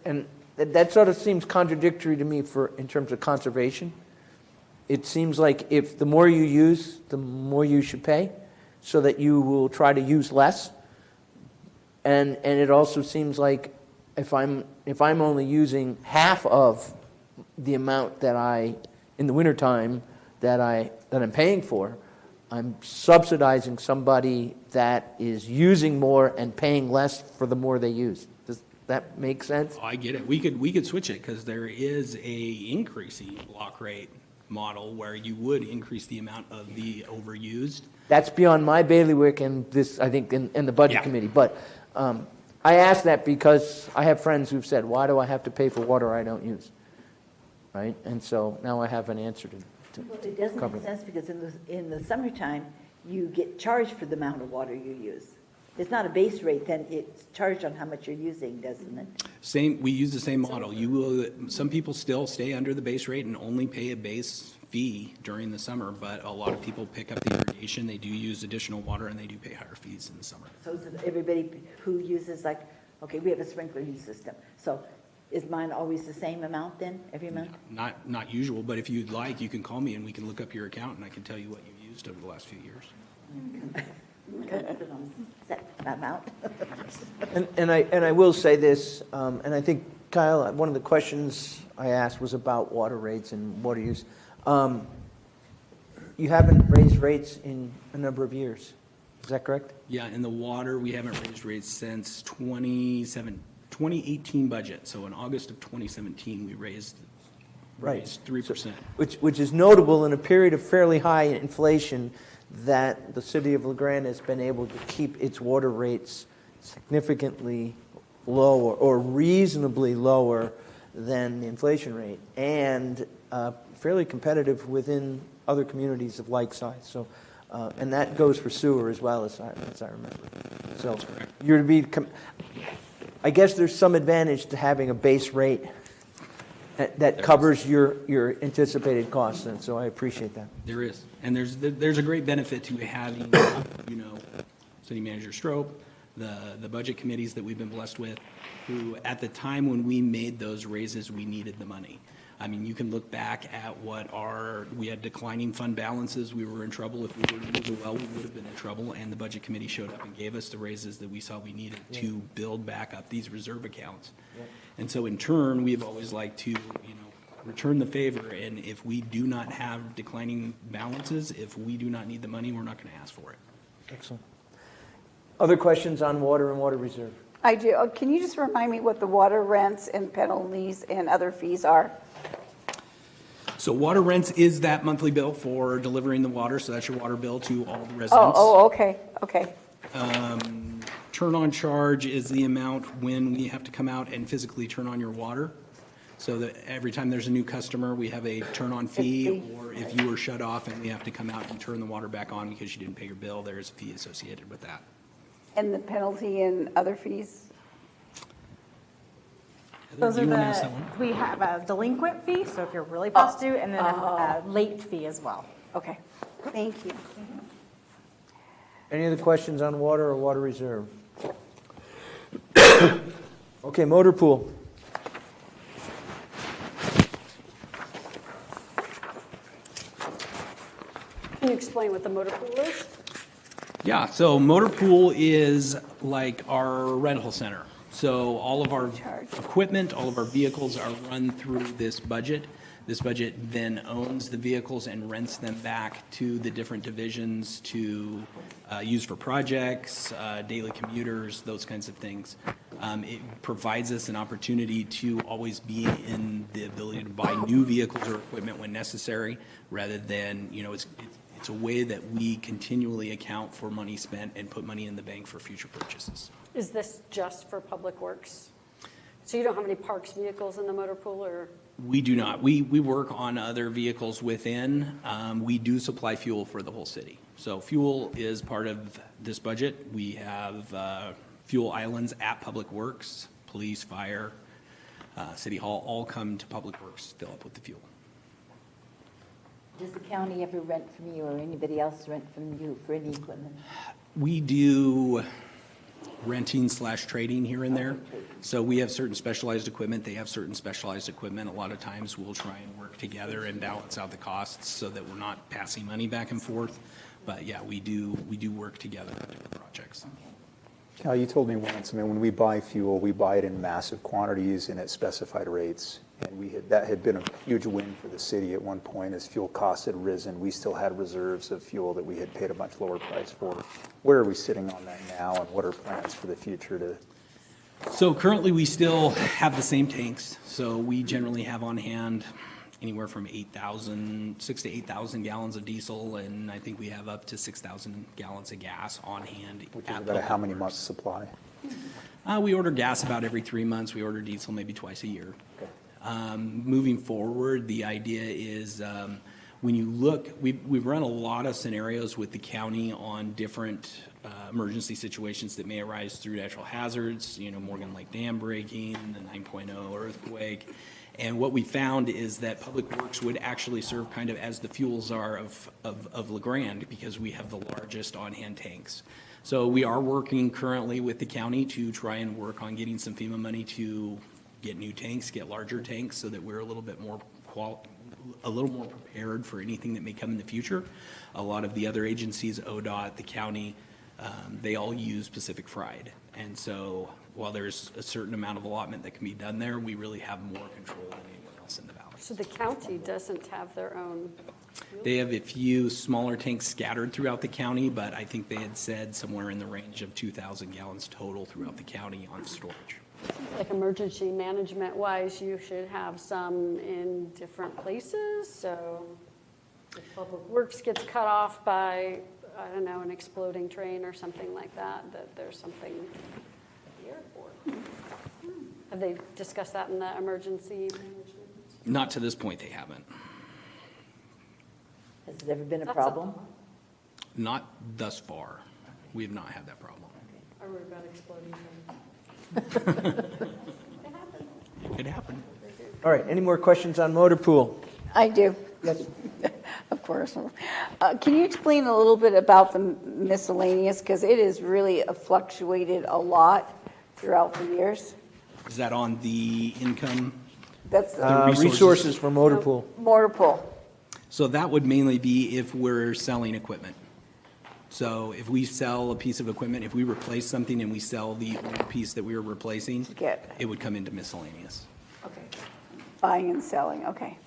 And that sort of seems contradictory to me in terms of conservation. It seems like if the more you use, the more you should pay, so that you will try to use less. And it also seems like if I'm only using half of the amount that in the wintertime that I'm paying for, I'm subsidizing somebody that is using more and paying less for the more they use. Does that make sense? Oh, I get it. We could switch it because there is a increasing block rate model where you would increase the amount of the overused. That's beyond my bailiwick and this, I think, in the budget committee. But I ask that because I have friends who've said, why do I have to pay for water I don't use? Right? And so now I have an answer to Well, it doesn't make sense because in the summertime, you get charged for the amount of water you use. it's not a base rate, then it's charged on how much you're using, doesn't it? We use the same model. Some people still stay under the base rate and only pay a base fee during the summer, but a lot of people pick up the irrigation, they do use additional water, and they do pay higher fees in the summer. So is it everybody who uses okay, we have a sprinkling system, so is mine always the same amount then, every month? Not usual, but if you'd like, you can call me and we can look up your account and I can tell you what you've used over the last few years. Set amount. And I will say this, and I think, Kyle, one of the questions I asked was about water rates and water use. You haven't raised rates in a number of years. Is that correct? Yeah, in the water, we haven't raised rates since 2018 budget. So in August of 2017, we raised 3%. Which is notable in a period of fairly high inflation, that the city of LaGrande has been able to keep its water rates significantly lower or reasonably lower than the inflation rate, and fairly competitive within other communities of like size. So, and that goes for sewer as well, as I remember. So you're to be, I guess there's some advantage to having a base rate that covers your anticipated costs, and so I appreciate that. There is, and there's a great benefit to having, City Manager Strope, the budget committees that we've been blessed with, who at the time when we made those raises, we needed the money. I mean, you can look back at we had declining fund balances. We were in trouble. If we were to use well, we would have been in trouble. And the budget committee showed up and gave us the raises that we saw we needed to build back up these reserve accounts. And so in turn, we've always liked to, return the favor. And if we do not have declining balances, if we do not need the money, we're not going to ask for it. Excellent. Other questions on water and water reserve? I do. Can you just remind me what the water rents and penalties and other fees are? So water rents is that monthly bill for delivering the water, so that's your water bill to all the residents. Oh, okay. Turn on charge is the amount when we have to come out and physically turn on your water. So that every time there's a new customer, we have a turn on fee, or if you were shut off and we have to come out and turn the water back on because you didn't pay your bill, there's a fee associated with that. And the penalty and other fees? Those are we have a delinquent fee, so if you're really past due, and then a late fee as well. Okay, thank you. Any other questions on water or water reserve? Okay, motor pool. Can you explain what the motor pool is? Yeah, so motor pool is like our rental center. So all of our equipment, all of our vehicles are run through this budget. This budget then owns the vehicles and rents them back to the different divisions to use for projects, daily commuters, those kinds of things. It provides us an opportunity to always be in the ability to buy new vehicles or equipment when necessary, rather than, it's a way that we continually account for money spent and put money in the bank for future purchases. Is this just for Public Works? So you don't have any parks vehicles in the motor pool, or? We do not. We work on other vehicles within. We do supply fuel for the whole city. So fuel is part of this budget. We have fuel islands at Public Works, police, fire, City Hall, all come to Public Works to fill up with the fuel. Does the county ever rent from you, or anybody else rent from you for any equipment? We do renting/trading here and there. So we have certain specialized equipment. They have certain specialized equipment. A lot of times we'll try and work together and balance out the costs so that we're not passing money back and forth. But yeah, we do work together on different projects. Cal, you told me once, when we buy fuel, we buy it in massive quantities and at specified rates. And that had been a huge win for the city at one point as fuel costs had risen. We still had reserves of fuel that we had paid a much lower price for. Where are we sitting on that now, and what are plans for the future So currently we still have the same tanks. So we generally have on hand anywhere from 6 to 8,000 gallons of diesel, and I think we have up to 6,000 gallons of gas on hand. Which is about how many months supply? We order gas about every 3 months. We order diesel maybe twice a year. Okay. Moving forward, the idea is when you look, we've run a lot of scenarios with the county on different emergency situations that may arise through natural hazards, Morgan Lake Dam breaking, the 9.0 earthquake. And what we found is that Public Works would actually serve kind of as the fuel czar of La Grande, because we have the largest on-hand tanks. So we are working currently with the county to try and work on getting some FEMA money to get new tanks, get larger tanks, so that we're a little bit more prepared for anything that may come in the future. A lot of the other agencies, ODOT, the county, they all use Pacific Fried. And so while there's a certain amount of allotment that can be done there, we really have more control than anywhere else in the valley. So the county doesn't have their own? They have a few smaller tanks scattered throughout the county, but I think they had said somewhere in the range of 2,000 gallons total throughout the county on storage. Like emergency management wise, you should have some in different places. So if Public Works gets cut off by, I don't know, an exploding train or something like that, that there's something at the airport. Have they discussed that in the emergency management? Not to this point, they haven't. Has it ever been a problem? Not thus far. We have not had that problem. I worry about exploding trains. It happened. All right, any more questions on motor pool? I do. Yes. Of course. Can you explain a little bit about the miscellaneous? Because it has really fluctuated a lot throughout the years. Is that on the income? That's The resources for motor pool. Motor pool. So that would mainly be if we're selling equipment. So if we sell a piece of equipment, if we replace something and we sell the old piece that we were replacing, it would come into miscellaneous. Okay. Buying and selling, okay.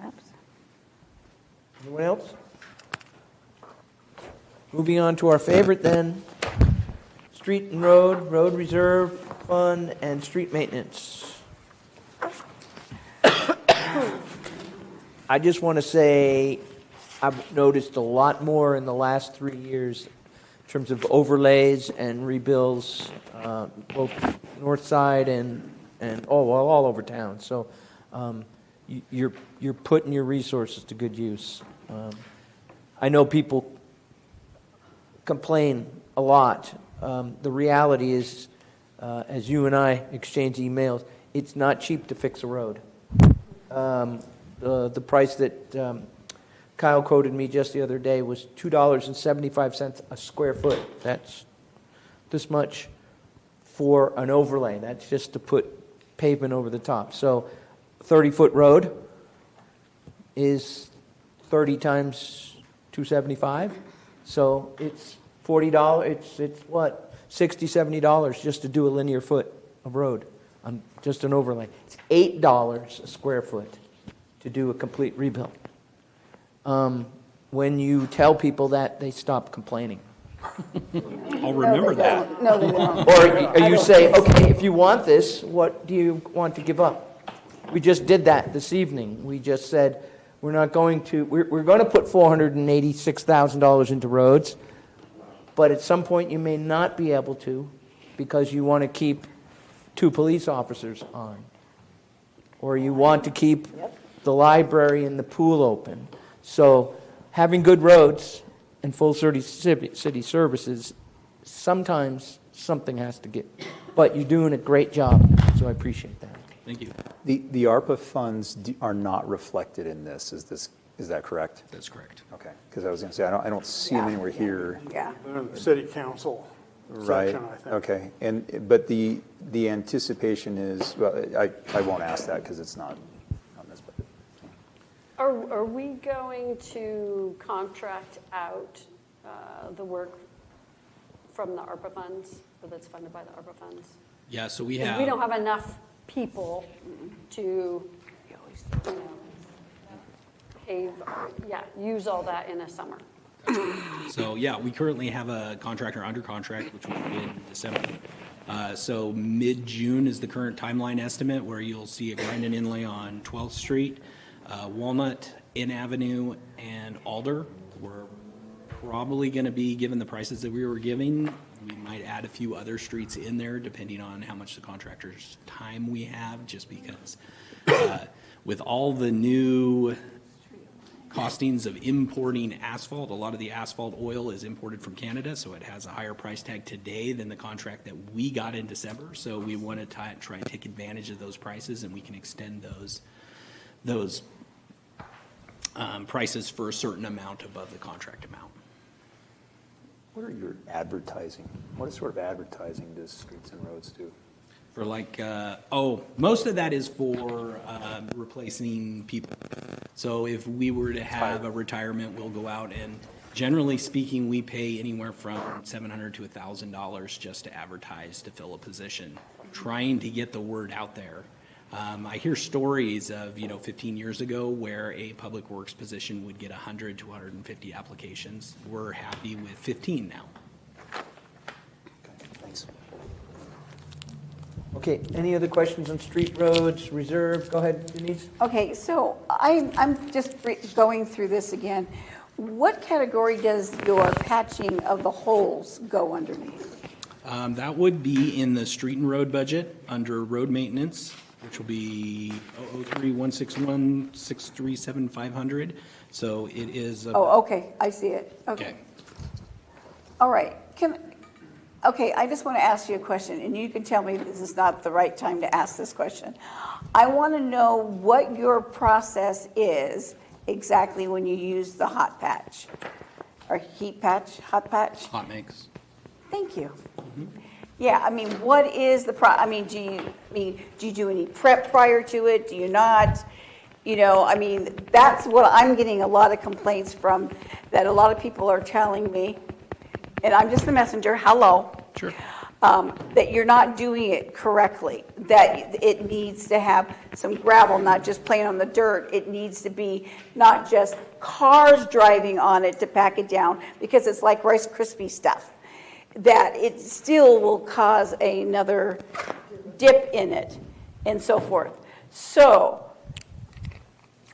Oops. Anyone else? Moving on to our favorite then, street and road reserve fund, and street maintenance. I just want to say I've noticed a lot more in the last 3 years in terms of overlays and rebuilds, both north side and all over town. So you're putting your resources to good use. I know people complain a lot. The reality is, as you and I exchange emails, it's not cheap to fix a road. The price that Kyle quoted me just the other day was $2.75 a square foot. That's this much for an overlay. That's just to put pavement over the top. So 30-foot road is 30 times $2.75. So it's $40. It's what? $60, $70 just to do a linear foot of road on just an overlay. It's $8 a square foot to do a complete rebuild. When you tell people that, they stop complaining. I'll remember that. No, they don't. Or you say, okay, if you want this, what do you want to give up? We just did that this evening. We just said, we're going to put $486,000 into roads, but at some point you may not be able to because you want to keep 2 police officers on. Or you want to keep the library and the pool open. So having good roads and full city services, sometimes something has to give. But you're doing a great job, so I appreciate that. Thank you. The ARPA funds are not reflected in this. Is that correct? That's correct. Okay, because I was going to say, I don't see them anywhere here. Yeah. They're in the city council Right, section, I think. okay. But the anticipation is, well, I won't ask that because it's not on this budget. Are we going to contract out the work from the ARPA funds, or that's funded by the ARPA funds? Yeah, so we 'Cause have. we don't have enough people to, use all that in a summer. So, yeah, we currently have a contractor under contract, which will be in December. So mid-June is the current timeline estimate, where you'll see a grind and inlay on 12th Street, Walnut, Inn Avenue, and Alder. We're probably going to be, given the prices that we were giving, we might add a few other streets in there, depending on how much the contractor's time we have, just because with all the new costings of importing asphalt, a lot of the asphalt oil is imported from Canada, so it has a higher price tag today than the contract that we got in December. So we want to try and take advantage of those prices, and we can extend those prices for a certain amount above the contract amount. What are your advertising? What sort of advertising does Streets and Roads do? For like, most of that is for replacing people. So if we were to have a retirement, we'll go out and, generally speaking, we pay anywhere from $700 to $1,000 just to advertise to fill a position, trying to get the word out there. I hear stories of, 15 years ago where a public works position would get 100 to 150 applications. We're happy with 15 now. Thanks. Okay, any other questions on street, roads, reserve? Go ahead, Denise. Okay, so I'm just going through this again. What category does your patching of the holes go underneath? That would be in the street and road budget under road maintenance, which will be 003-161-637-500. So it is. Oh, okay, I see it. Okay. All right. Okay, I just want to ask you a question, and you can tell me this is not the right time to ask this question. I want to know what your process is exactly when you use the hot patch, or heat patch, hot patch? Hot mix. Thank you. Yeah, I mean, what is the do you do any prep prior to it? Do you not? That's what I'm getting a lot of complaints from, that a lot of people are telling me, and I'm just the messenger, hello. Sure. That you're not doing it correctly, that it needs to have some gravel, not just plain on the dirt. It needs to be not just cars driving on it to pack it down, because it's like Rice Krispie stuff, that it still will cause another dip in it and so forth. So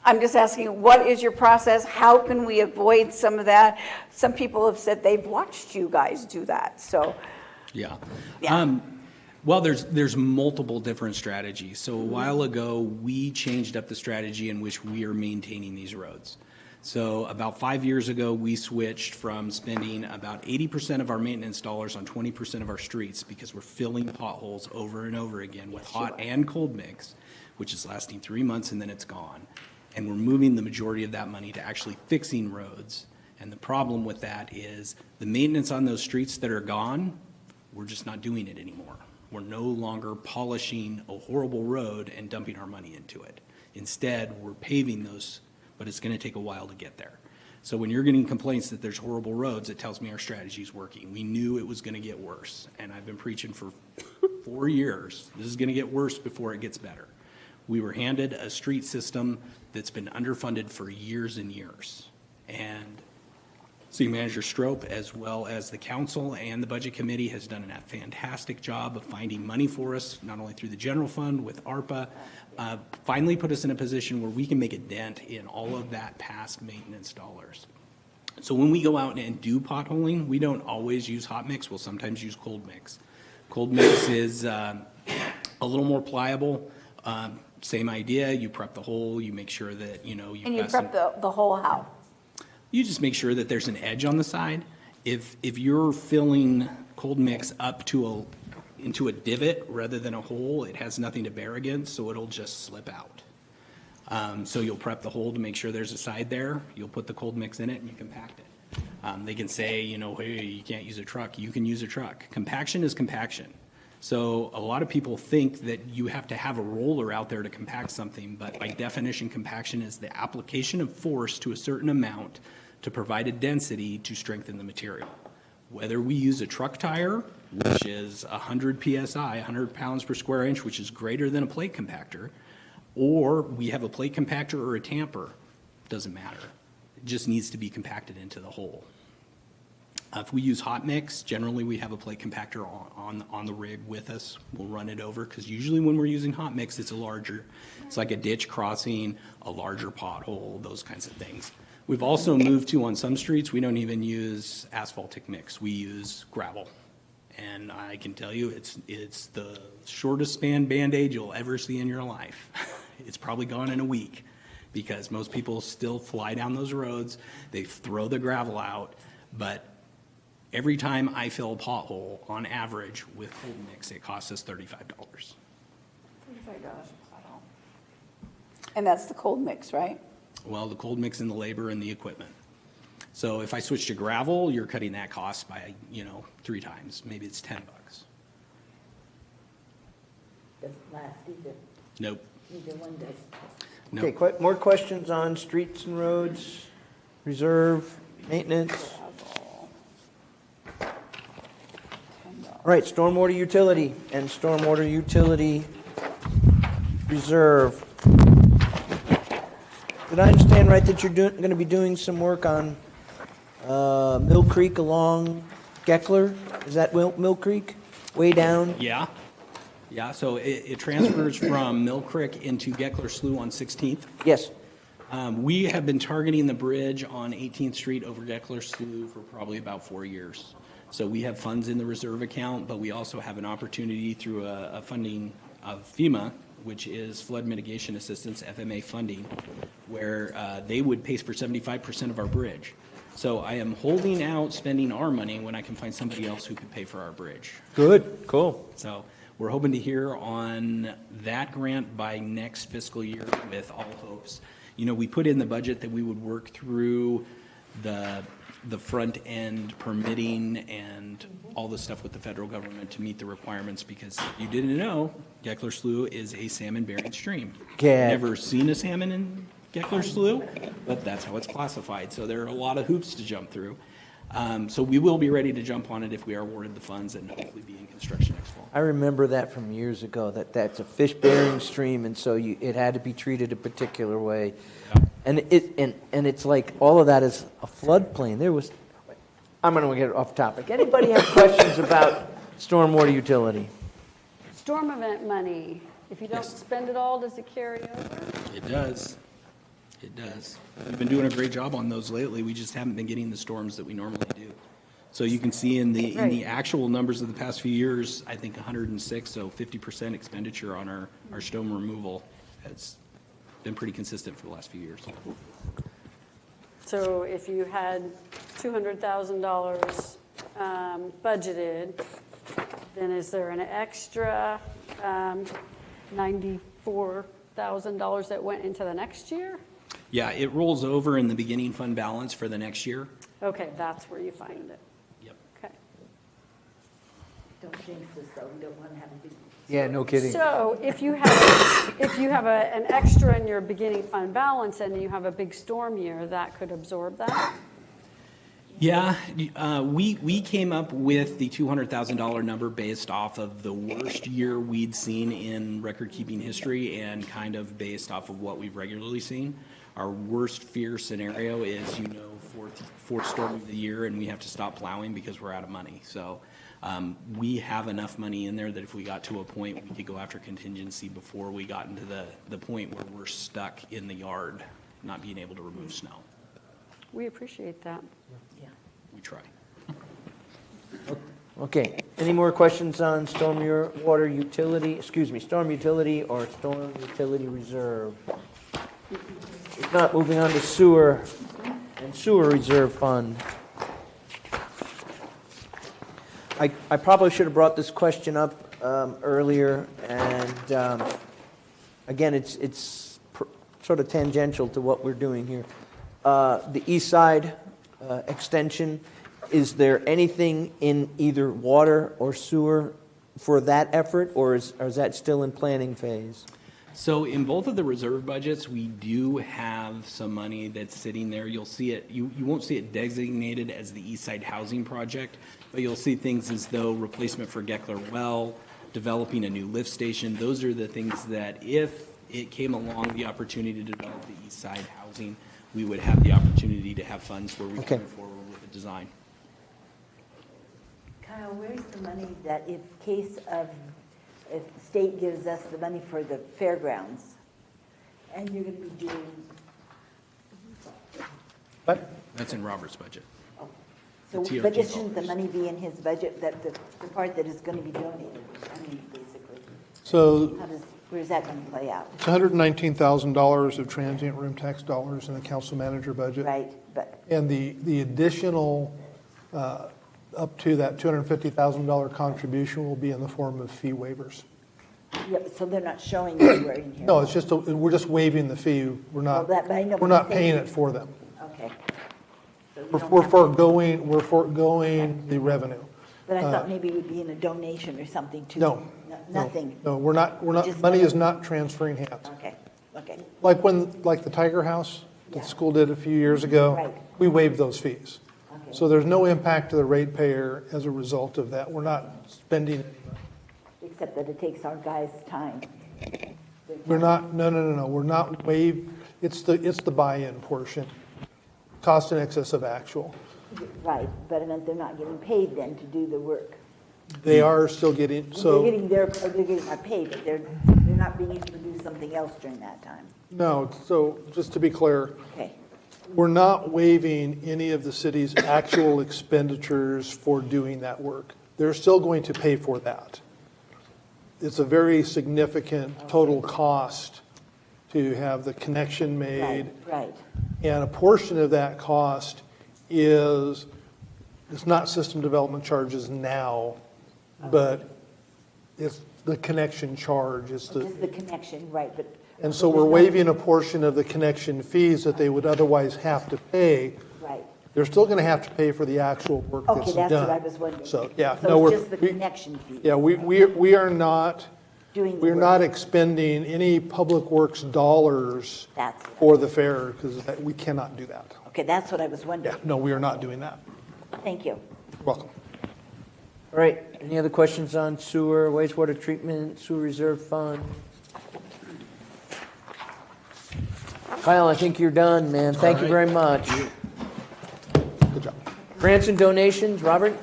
I'm just asking, what is your process? How can we avoid some of that? Some people have said they've watched you guys do that, so. Yeah. Well, there's multiple different strategies. So a while ago, we changed up the strategy in which we are maintaining these roads. So about 5 years ago, we switched from spending about 80% of our maintenance dollars on 20% of our streets, because we're filling potholes over and over again with hot and cold mix, which is lasting 3 months and then it's gone. And we're moving the majority of that money to actually fixing roads. And the problem with that is the maintenance on those streets that are gone, we're just not doing it anymore. We're no longer polishing a horrible road and dumping our money into it. Instead, we're paving those, but it's going to take a while to get there. So when you're getting complaints that there's horrible roads, it tells me our strategy is working. We knew it was going to get worse, and I've been preaching for 4 years. This is going to get worse before it gets better. We were handed a street system that's been underfunded for years and years. And City Manager Strope, as well as the council and the budget committee, has done a fantastic job of finding money for us, not only through the general fund with ARPA, finally put us in a position where we can make a dent in all of that past maintenance dollars. So when we go out and do potholing, we don't always use hot mix. We'll sometimes use cold mix. Cold mix is a little more pliable. Same idea. You prep the hole. You make sure that you've and you got prep the hole how? You just make sure that there's an edge on the side. If you're filling cold mix up into a divot rather than a hole, it has nothing to bear against, so it'll just slip out. So you'll prep the hole to make sure there's a side there. You'll put the cold mix in it and you compact it. They can say, hey, you can't use a truck. You can use a truck. Compaction is compaction. So a lot of people think that you have to have a roller out there to compact something, but by definition, compaction is the application of force to a certain amount to provide a density to strengthen the material. Whether we use a truck tire, which is 100 PSI, 100 pounds per square inch, which is greater than a plate compactor, or we have a plate compactor or a tamper, doesn't matter. It just needs to be compacted into the hole. If we use hot mix, generally we have a plate compactor on the rig with us. We'll run it over, because usually when we're using hot mix, it's like a ditch crossing, a larger pothole, those kinds of things. We've also moved to, on some streets, we don't even use asphaltic mix. We use gravel. And I can tell you, it's the shortest span Band-Aid you'll ever see in your life. It's probably gone in a week because most people still fly down those roads. They throw the gravel out, but every time I fill a pothole, on average, with cold mix, it costs us $35. $35 And that's the cold mix, right? Well, the cold mix and the labor and the equipment. So if I switch to gravel, you're cutting that cost by, 3 times. Maybe it's $10. Doesn't last either. Nope. Neither one does. Nope. Okay, more questions on streets and roads, reserve, maintenance? All right, stormwater utility and stormwater utility reserve. Did I understand right that you're going to be doing some work on Mill Creek along Geckler? Is that Mill Creek? Way down? Yeah. Yeah, so it transfers from Mill Creek into Geckler Slough on 16th. Yes. We have been targeting the bridge on 18th Street over Geckler Slough for probably about 4 years. So we have funds in the reserve account, but we also have an opportunity through a funding of FEMA, which is Flood Mitigation Assistance, FMA funding, where they would pay for 75% of our bridge. So I am holding out spending our money when I can find somebody else who could pay for our bridge. Good, cool. So we're hoping to hear on that grant by next fiscal year with all hopes. We put in the budget that we would work through the front end permitting and all the stuff with the federal government to meet the requirements, because you didn't know Geckler Slough is a salmon bearing stream. Yeah. Never seen a salmon in Geckler Slough, but that's how it's classified. So there are a lot of hoops to jump through. So we will be ready to jump on it if we are awarded the funds and hopefully be in construction next fall. I remember that from years ago, that's a fish-bearing stream, and so it had to be treated a particular way. Yeah. And it's like all of that is a floodplain. I'm going to get off topic. Anybody have questions about stormwater utility? Storm event money, if you don't spend it all, does it carry over? It does. It does. We've been doing a great job on those lately. We just haven't been getting the storms that we normally do. So you can see in the actual numbers of the past few years, I think 106, so 50% expenditure on our storm removal has been pretty consistent for the last few years. So if you had $200,000 budgeted, then is there an extra $94,000 that went into the next year? Yeah, it rolls over in the beginning fund balance for the next year. Okay, that's where you find it. Yep. Okay. Don't jinx this, though. We don't want to have a big. Yeah, no kidding. So if you have an extra in your beginning fund balance and you have a big storm year, that could absorb that? Yeah, we came up with the $200,000 number based off of the worst year we'd seen in record-keeping history and kind of based off of what we've regularly seen. Our worst fear scenario is, fourth storm of the year and we have to stop plowing because we're out of money. So we have enough money in there that if we got to a point, we could go after contingency before we got into the point where we're stuck in the yard, not being able to remove snow. We appreciate that. Yeah. We try. Okay, any more questions on storm utility or storm utility reserve? If not, moving on to sewer and sewer reserve fund. I probably should have brought this question up earlier, and again, it's sort of tangential to what we're doing here. The east side extension, is there anything in either water or sewer for that effort, or is that still in planning phase? So in both of the reserve budgets, we do have some money that's sitting there. You'll see it, you won't see it designated as the East Side Housing Project, but you'll see things as though replacement for Geckler Well, developing a new lift station. Those are the things that if it came along the opportunity to develop the East Side housing, we would have the opportunity to have funds where we can move forward with the design. Kyle, where's the money that if the state gives us the money for the fairgrounds, and you're going to be doing... What? That's in Robert's budget. Oh. So, The but TRG shouldn't the money be in his budget, that the part that is going to be donated, I mean, basically? So Where's that going to play out? It's $119,000 of transient room tax dollars in the council manager budget. Right, but, And the additional, up to that $250,000 contribution will be in the form of fee waivers. yeah, so they're not showing anywhere in here. No, it's just, we're just waiving the fee. We're not, Well, but I know we're what not you're paying saying. it for them. Okay. So we We're don't we're have- foregoing the revenue. But I thought maybe it would be in a donation or something too. No. Nothing. No, we're not, Just money is money. not transferring hands. Okay, okay. Like the Tiger House, that the school did a few years ago. Right. We waived those fees. Okay. So there's no impact to the ratepayer as a result of that. We're not spending any money. Except that it takes our guys' time. We're not, no, we're not it's the buy-in portion. Cost in excess of actual. Right, but I meant they're not getting paid then to do the work. They are still getting, They're getting their pay, but they're not being able to do something else during that time. No, so just to be clear, Okay, we're not waiving any of the city's actual expenditures for doing that work. They're still going to pay for that. It's a very significant total cost to have the connection made. right. And a portion of that cost is, it's not system development charges now, but it's the connection charge. It's the, Just the connection, right, but. and so we're waiving a portion of the connection fees that they would otherwise have to pay. Right. They're still going to have to pay for the actual work that's Okay, done. that's what I was wondering. So, yeah, no, So we're. it's just the connection fee. Yeah, we are not, Doing the we're work. not expending any public works dollars That's, for the fair, because we cannot do that. okay, that's what I was wondering. No, we are not doing that. Thank you. You're welcome. All right, any other questions on sewer, wastewater treatment, sewer reserve fund? Kyle, I think you're done, man. Thank you very much. Good job. Grants and donations, Robert?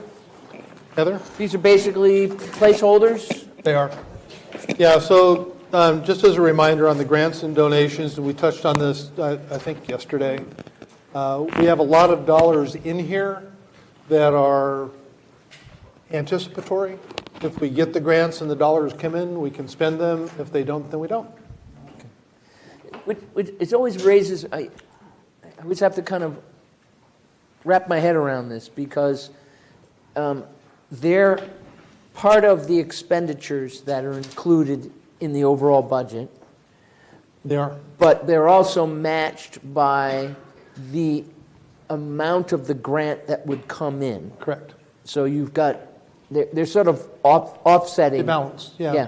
Heather? These are basically placeholders? They are. Yeah, so just as a reminder on the grants and donations, and we touched on this, I think, yesterday, we have a lot of dollars in here that are anticipatory. If we get the grants and the dollars come in, we can spend them. If they don't, then we don't. It always raises, I always have to kind of wrap my head around this because they're part of the expenditures that are included in the overall budget. They are. But they're also matched by the amount of the grant that would come in. Correct. So you've got, they're sort of offsetting. They balance, yeah. Yeah.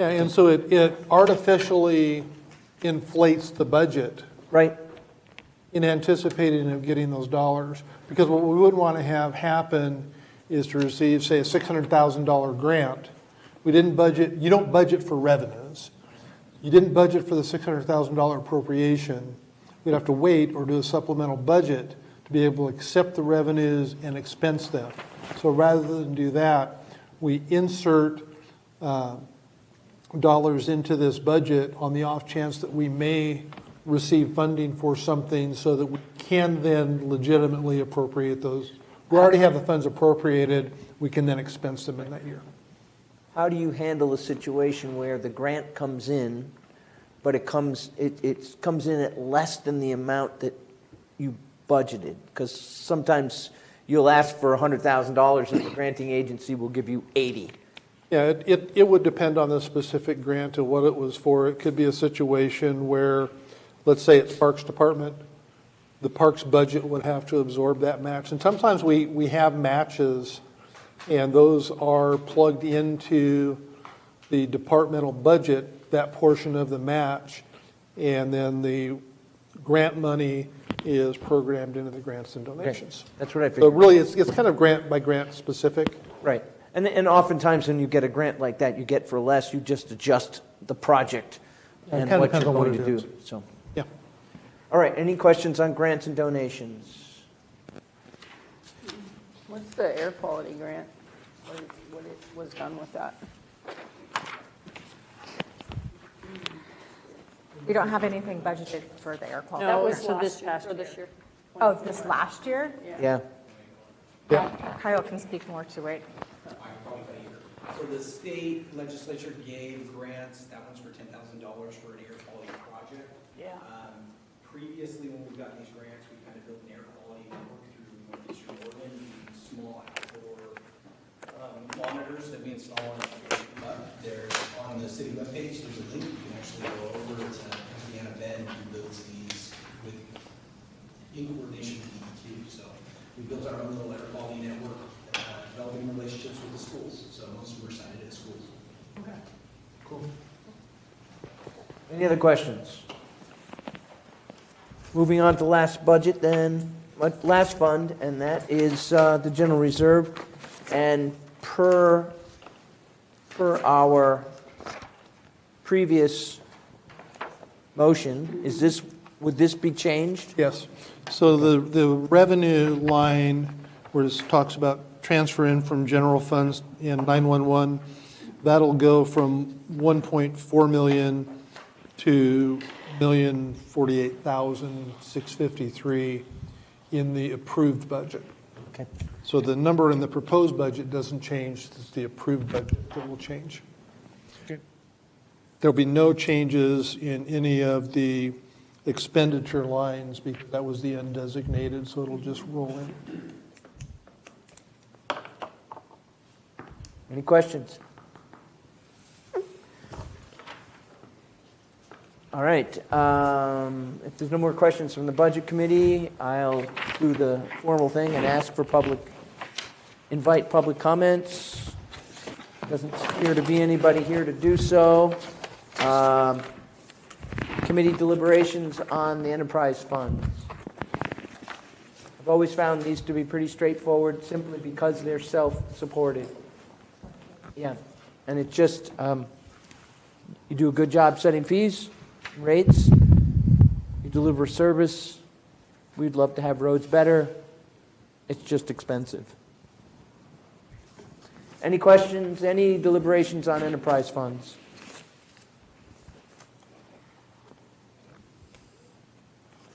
Yeah, and so it artificially inflates the budget. Right. In anticipating of getting those dollars. Because what we would want to have happen is to receive, say, a $600,000 grant. We didn't budget, you don't budget for revenues. You didn't budget for the $600,000 appropriation. We'd have to wait or do a supplemental budget to be able to accept the revenues and expense them. So rather than do that, we insert dollars into this budget on the off chance that we may receive funding for something so that we can then legitimately appropriate those. We already have the funds appropriated, we can then expense them in that year. How do you handle a situation where the grant comes in, but it comes in at less than the amount that you budgeted? Because sometimes you'll ask for $100,000 and the granting agency will give you 80. Yeah, it would depend on the specific grant and what it was for. It could be a situation where, let's say it's Parks Department, the Parks budget would have to absorb that match. And sometimes we have matches, and those are plugged into the departmental budget, that portion of the match, and then the grant money is programmed into the grants and donations. Okay. That's what I So figured. really, it's kind of grant by grant specific. Right. And oftentimes when you get a grant like that, you get for less, you just adjust the project Yeah, it and kinda what depends you're on what going to it do. is. So, Yeah. all right, any questions on grants and donations? What's the air quality grant? What was done with that? We don't have anything budgeted for the air quality. No, That was for this past year. Oh, this last year? Yeah. Kyle can speak more to it. So the state legislature gave grants, that one's for $10,000 for an air quality project. Yeah. Previously, when we got these grants, we kind of built an air quality network through Northeastern Oregon, using small outdoor monitors that we install on there's on the city webpage. There's a link you can actually go over to Indiana Bend, who builds these in coordination with DEQ. So we built our own little air quality network, developing relationships with the schools. So most of them are sited at schools. Okay, cool. Any other questions? Moving on to last budget then, last fund, and that is the general reserve. And per our previous motion, would this be changed? Yes. So the revenue line where it talks about transfer in from general funds in 911, that'll go from 1.4 million to 1,048,653 in the approved budget. Okay. So the number in the proposed budget doesn't change, it's the approved budget that will change. Okay. There'll be no changes in any of the expenditure lines because that was the undesignated, so it'll just roll in. Any questions? All right. If there's no more questions from the Budget Committee, I'll do the formal thing and ask for invite public comments. Doesn't appear to be anybody here to do so. Committee deliberations on the enterprise funds. I've always found these to be pretty straightforward simply because they're self-supported. Yeah, and it's just, you do a good job setting fees, rates, you deliver service, we'd love to have roads better, it's just expensive. Any questions, any deliberations on enterprise funds?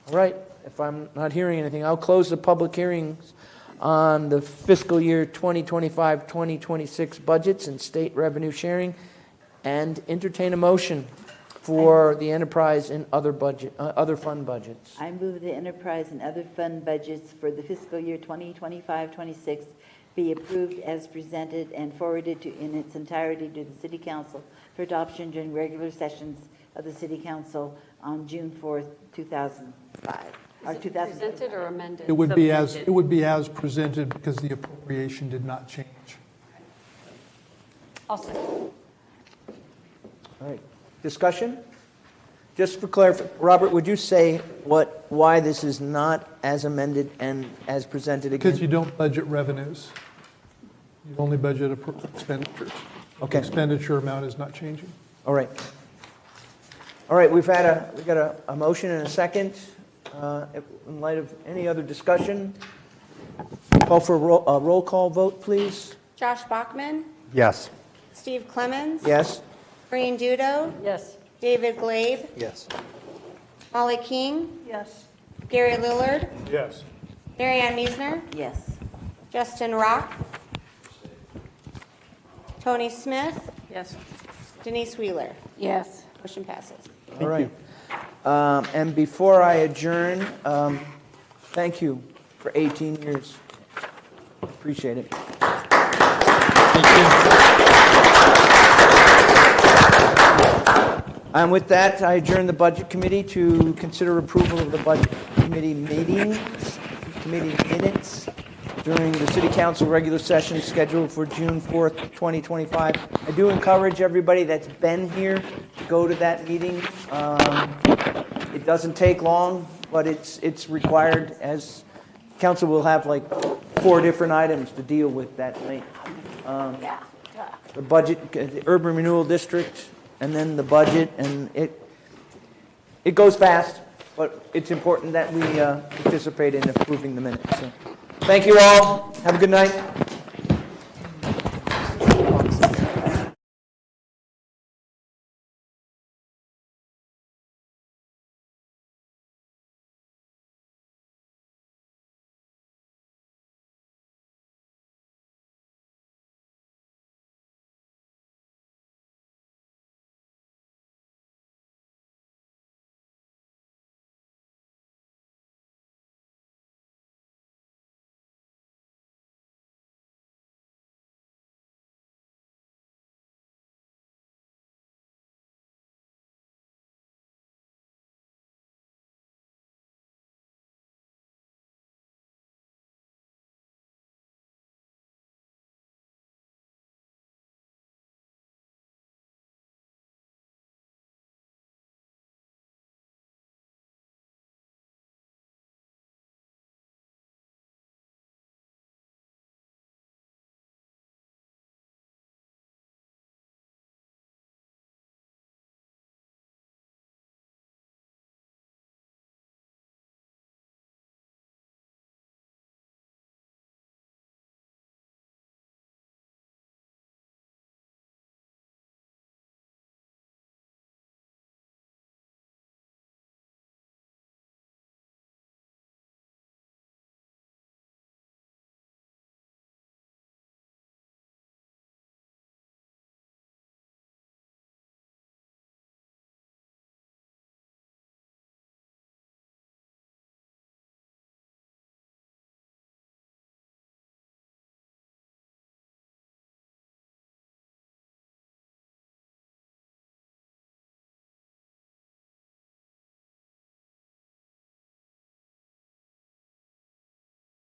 All right, if I'm not hearing anything, I'll close the public hearings on the fiscal year 2025-2026 budgets and state revenue sharing and entertain a motion for the enterprise and other fund budgets. I move the enterprise and other fund budgets for the fiscal year 2025-26 be approved as presented and forwarded in its entirety to the City Council for adoption during regular sessions of the City Council on June 4th, 2005. Or 2000. Presented or amended? It would be as presented because the appropriation did not change. I'll second. All right, discussion? Just for clarification, Robert, would you say why this is not as amended and as presented again? Because you don't budget revenues. You only budget expenditures. Okay. The expenditure amount is not changing. All right. All right, we've got a motion and a second. In light of any other discussion, call for a roll call vote, please. Josh Bachman, Yes. Steve Clemens. Yes. Maureen Dudo, Yes. David Glabe, Yes. Molly King, Yes. Gary Lillard, Yes. Mary Ann Meisner, Yes. Justin Rock, Tony Smith, Yes. Denise Wheeler. Yes. Motion passes. All right. And before I adjourn, thank you for 18 years. Appreciate it. Thank you. And with that, I adjourn the Budget Committee to consider approval of the Budget Committee committee minutes during the City Council regular session scheduled for June 4th, 2025. I do encourage everybody that's been here to go to that meeting. It doesn't take long, but it's required, as council will have like 4 different items to deal with that night. The budget, the urban renewal district, and then the budget, and it goes fast, but it's important that we participate in approving the minutes. So, thank you all. Have a good night.